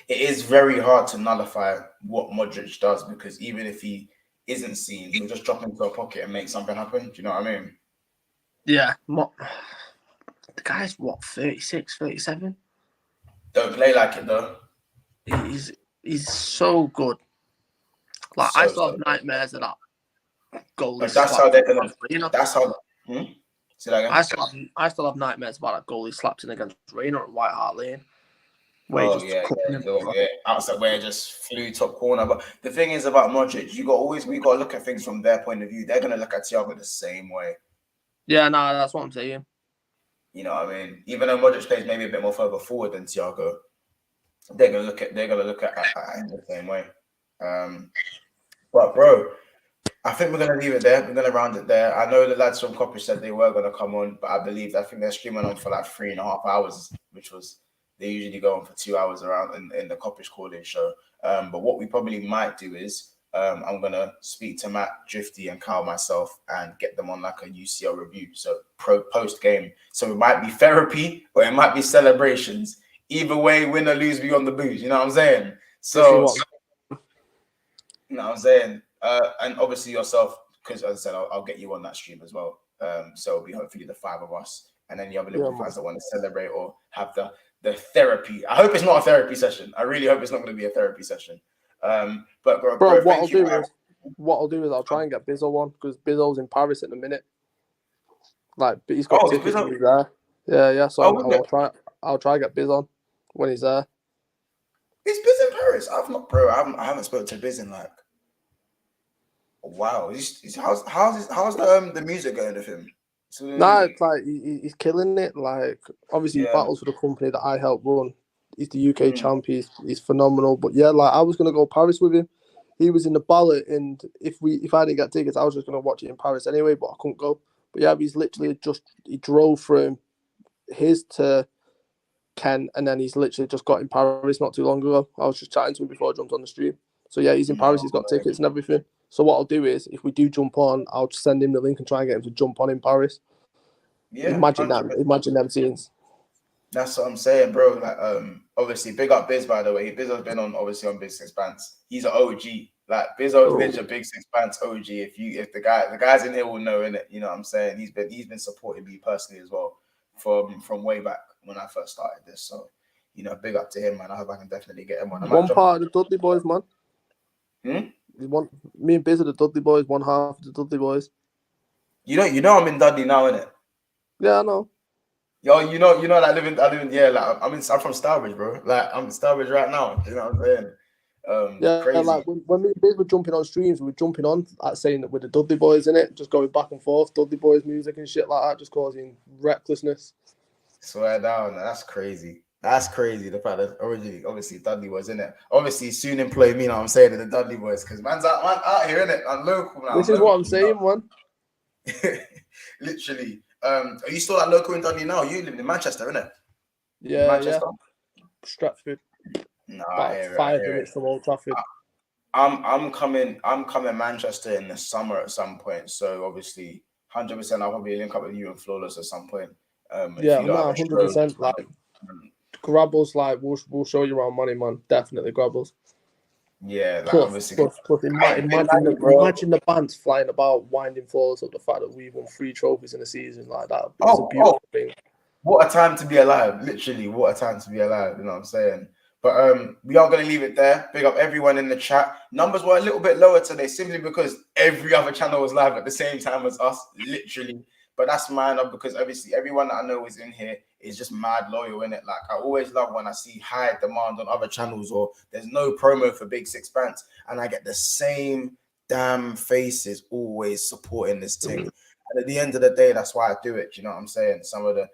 it is very hard to nullify what Modric does because even if he isn't seen, he'll just drop into a pocket and make something happen. Do you know what I mean? Yeah. The guy's, 36, 37? Don't play like it, though. He's so good. Like, I still have nightmares of that goal. Like, that's how they're going to... That's how... Say that again? I still have nightmares about that goal he slapped in against Reina at White Hart Lane. Outside where it just flew top corner. But the thing is about Modric, we got to look at things from their point of view. They're going to look at Thiago the same way. Yeah, no, that's what I'm saying. You know what I mean? Even though Modric plays maybe a bit more further forward than Thiago, they're going to look at him the same way. But bro, I think we're going to leave it there. We're going to round it there. I know the lads from Coppish said they were going to come on, but I think they're streaming on for like 3.5 hours, which was. They usually go on for 2 hours around in the Coppish calling show. But what we probably might do is I'm gonna speak to Matt, Drifty, and Kyle myself and get them on like a UCL review. So post game. So it might be therapy or it might be celebrations. Either way, win or lose, we on the booze. You know what I'm saying? So you know what I'm saying? And obviously yourself, because as I said, I'll get you on that stream as well. So it'll be hopefully the 5 of us, and then the other Liverpool fans that want to celebrate or have the therapy. I hope it's not a therapy session. I really hope it's not going to be a therapy session. But bro, what I'll do is I'll try and get Bizzo on, because Bizzo's in Paris at the minute. Like, but he's got tickets when he's there. Yeah. So I'll try and get Biz on when he's there. Is Biz in Paris? I haven't spoken to Biz in like wow. How's the music going with him? Nah, it's like he's killing it. Like, obviously, he battles for the company that I help run. He's the UK champ. He's phenomenal. But yeah, like, I was gonna go Paris with him. He was in the ballot, and if I didn't get tickets, I was just gonna watch it in Paris anyway. But I couldn't go. But yeah, he's literally he drove from his to Kent, and then he's literally just got in Paris not too long ago. I was just chatting to him before I jumped on the stream. So yeah, he's in Paris. He's got tickets and everything. So what I'll do is, if we do jump on, I'll just send him the link and try and get him to jump on in Paris. Yeah, imagine 100%. Imagine them scenes. That's what I'm saying, bro. Like, obviously, big up Biz, by the way. Biz has been on Big Six Pants. He's an OG. Like, Bizzo's literally a Big Six Pants OG. If the guys in here will know, innit? You know what I'm saying? He's been supporting me personally as well from way back when I first started this. So, you know, big up to him, man. I hope I can definitely get him on. One part of the Dudley boys, man. Me and Biz are the Dudley boys. One half of the Dudley boys. You know, I'm in Dudley now, innit? Yeah, I know. Yo, you know, like I live in, like I'm from Starbridge, bro. Like, I'm in Starbridge right now. You know what I'm saying? Crazy. Like when me and Biz were jumping on streams, we were jumping on saying that we're the Dudley boys, in it, just going back and forth, Dudley boys music and shit like that, just causing recklessness. Swear down, that's crazy. That's crazy. The fact that originally, obviously, Dudley boys, innit? Obviously, soon employ me. You know what I'm saying, the Dudley boys, because man's out here, innit? I'm local now. This is what I'm saying, man. Literally. Are you still like local in Dudley now? You live in Manchester, innit? Yeah, Manchester? Yeah. Stratford. No, about 5 minutes from Old Trafford. I'm coming Manchester in the summer at some point. So obviously, 100%, I'll probably link up with you and Flawless at some point. Yeah, no, 100%. Like, grab us. Like, we'll show you around money, man. Definitely grab us. Yeah, like, plus imagine the bands flying about, winding floors of the fact that we won 3 trophies in a season like that. It's a beautiful thing. What a time to be alive! Literally, what a time to be alive. You know what I'm saying? But we are going to leave it there. Big up everyone in the chat. Numbers were a little bit lower today, simply because every other channel was live at the same time as us, literally. But that's mine, because obviously everyone that I know is in here is just mad loyal, innit? Like, I always love when I see high demand on other channels or there's no promo for Big Six Pants and I get the same damn faces always supporting this thing. And at the end of the day, that's why I do it. You know what I'm saying? Some of the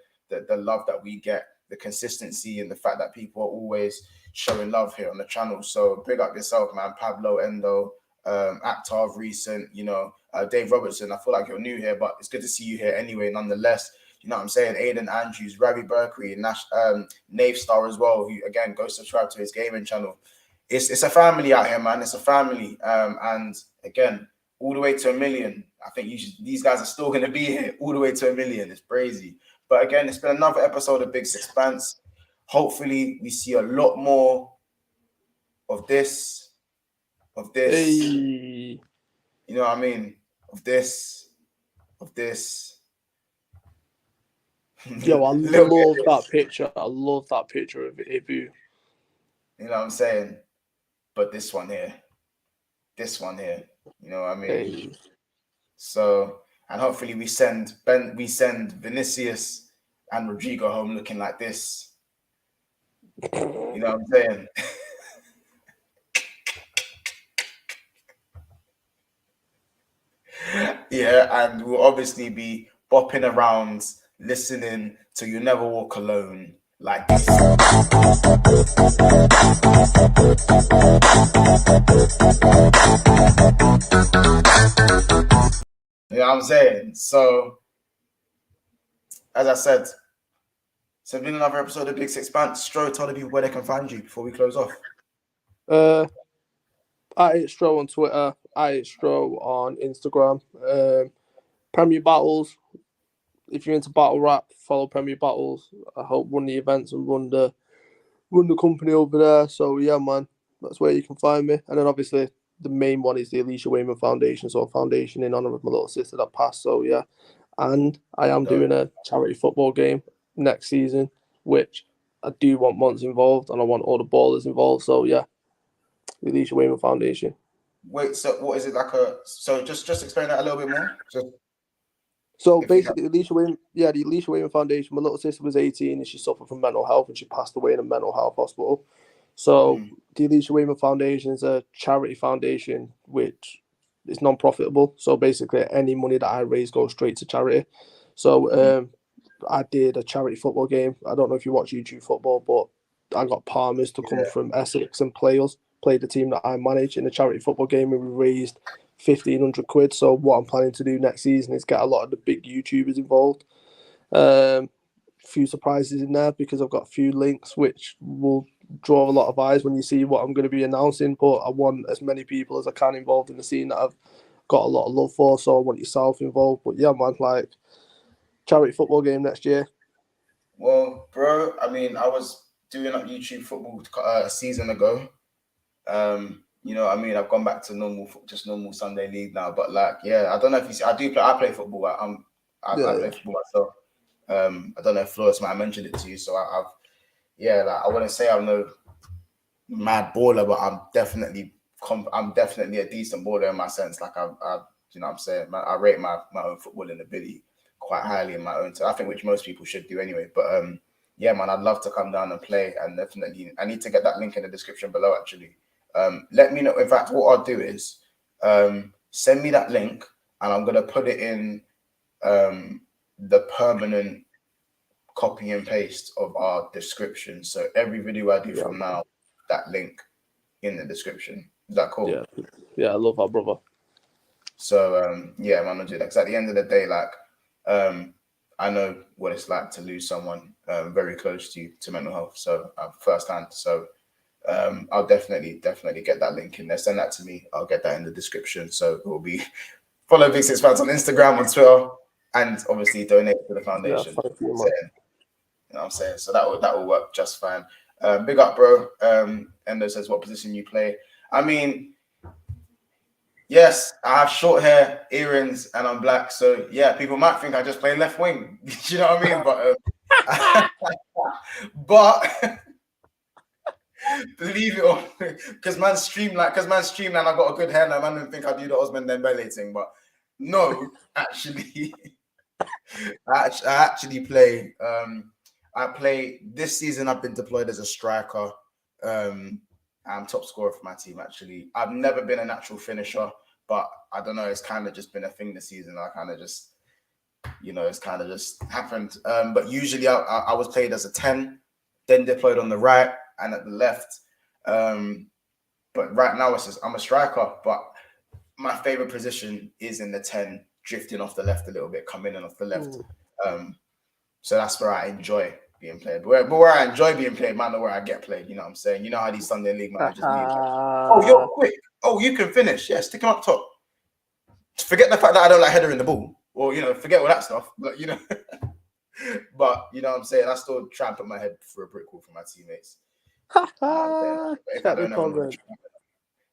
love that we get, the consistency, and the fact that people are always showing love here on the channel. So big up yourself, man. Pablo, Endo, Actav, Recent, you know, Dave Robertson. I feel like you're new here, but it's good to see you here anyway, nonetheless. You know what I'm saying? Aiden Andrews, Ravi Berkery, Nave Star as well, who, again, go subscribe to his gaming channel. It's a family out here, man. It's a family. And, again, all the way to 1 million. I think these guys are still going to be here all the way to 1 million. It's crazy. But, again, it's been another episode of Big Six Pants. Hopefully, we see a lot more of this. Hey. You know what I mean? Of this. Yo, I love that picture. I love that picture of Ibu. You know what I'm saying? But this one here, you know what I mean? Hey. So, and hopefully we send Vinicius and Rodrigo home looking like this. You know what I'm saying? Yeah, and we'll obviously be bopping around, listening to You Never Walk Alone like this. You know what I'm saying? So, as I said, it's been another episode of Big Six Pants. Stro, tell the people where they can find you before we close off. @Stro on Twitter, @Stro on Instagram. Premier Battles. If you're into battle rap, follow Premier Battles. I help run the events and run the company over there. So yeah, man, that's where you can find me. And then obviously the main one is the Alicia Wayman Foundation. So a foundation in honor of my little sister that passed. So yeah, and I am doing a charity football game next season, which I do want Mons involved and I want all the ballers involved. So yeah, the Alicia Wayman Foundation. Wait, so what is it like so just explain that a little bit more. So basically, the Alicia Wayman Foundation, my little sister was 18 and she suffered from mental health and she passed away in a mental health hospital. So the Alicia Wayman Foundation is a charity foundation which is non-profitable. So basically, any money that I raise goes straight to charity. So I did a charity football game. I don't know if you watch YouTube football, but I got Palmers to come from Essex and play the team that I manage in a charity football game, and we raised £1,500. So what I'm planning to do next season is get a lot of the big YouTubers involved. Few surprises in there because I've got a few links which will draw a lot of eyes when you see what I'm going to be announcing. But I want as many people as I can involved in the scene that I've got a lot of love for. So I want yourself involved. But yeah, man, like charity football game next year. Well, bro, I mean, I was doing up YouTube football a season ago. You know what I mean? I've gone back to normal Sunday league now. But like, yeah, I don't know if you see, I play football. I play football myself. I don't know if Flores might have mentioned it to you. So I wouldn't say I'm no mad baller, but I'm definitely a decent baller in my sense. Like you know what I'm saying? I rate my own footballing ability quite highly in my own. So I think which most people should do anyway. But yeah, man, I'd love to come down and play. And definitely, I need to get that link in the description below. Actually, let me know. In fact, what I'll do is send me that link, and I'm gonna put it in the permanent copy and paste of our description. So every video I do from now, that link in the description. Is that cool? Yeah, I love that, brother. So yeah, man, I'll do that. Because at the end of the day, like I know what it's like to lose someone very close to mental health. So firsthand. So I'll definitely get that link in there. Send that to me. I'll get that in the description. So it will be follow Big Six Fans on Instagram, on Twitter, and obviously donate to the foundation. Yeah, thank you, man. You know what I'm saying? So that will work just fine. Big up, bro. Endo says, what position you play? I mean, yes, I have short hair, earrings, and I'm black. So yeah, people might think I just play left wing. You know what I mean? But believe it or because man streamline, I got a good hair now. Man don't think I do the Osman Dembele thing, but no, actually, I actually play. I play this season. I've been deployed as a striker. I'm top scorer for my team. Actually, I've never been a natural finisher, but I don't know. It's kind of just been a thing this season. I kind of just, it's kind of just happened. But usually, I was played as a 10, then deployed on the right and at the left. But right now, I'm a striker. But my favorite position is in the 10, drifting off the left a little bit, coming in off the left. So that's where I enjoy being played. But where I enjoy being played, man, or where I get played, you know what I'm saying? You know how these Sunday League managers need. Oh, you're quick. Oh, you can finish. Yeah, stick him up top. Forget the fact that I don't like headering the ball. Or, forget all that stuff. But, but, you know what I'm saying? I still try and put my head through a brick wall for my teammates. If I don't know,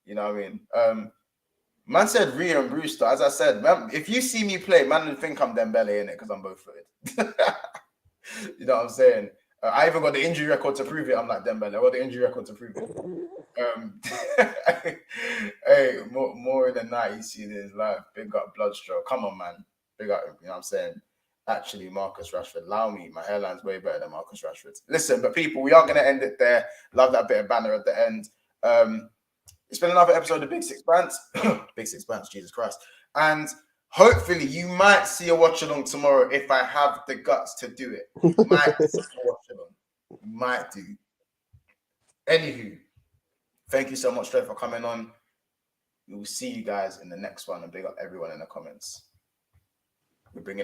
you know what I mean? Man said Rio and Brewster. As I said, man, if you see me play, man, don't think I'm Dembele in it because I'm both footed. You know what I'm saying? I even got the injury record to prove it. I'm like Dembele. I got the injury record to prove it. Hey, more than that, you see this life. Big up Bloodstroke. Come on, man. Big up. You know what I'm saying? Actually, Marcus Rashford. Allow me. My hairline's way better than Marcus Rashford's. Listen, but people, we are going to end it there. Love that bit of banner at the end. It's been another episode of Big Six Bands. Big Six Bands, Jesus Christ. And hopefully you might see a watch along tomorrow if I have the guts to do it. Might see a watch along. Might do. Anywho, thank you so much, Trey, for coming on. We will see you guys in the next one, and big up everyone in the comments. We're bringing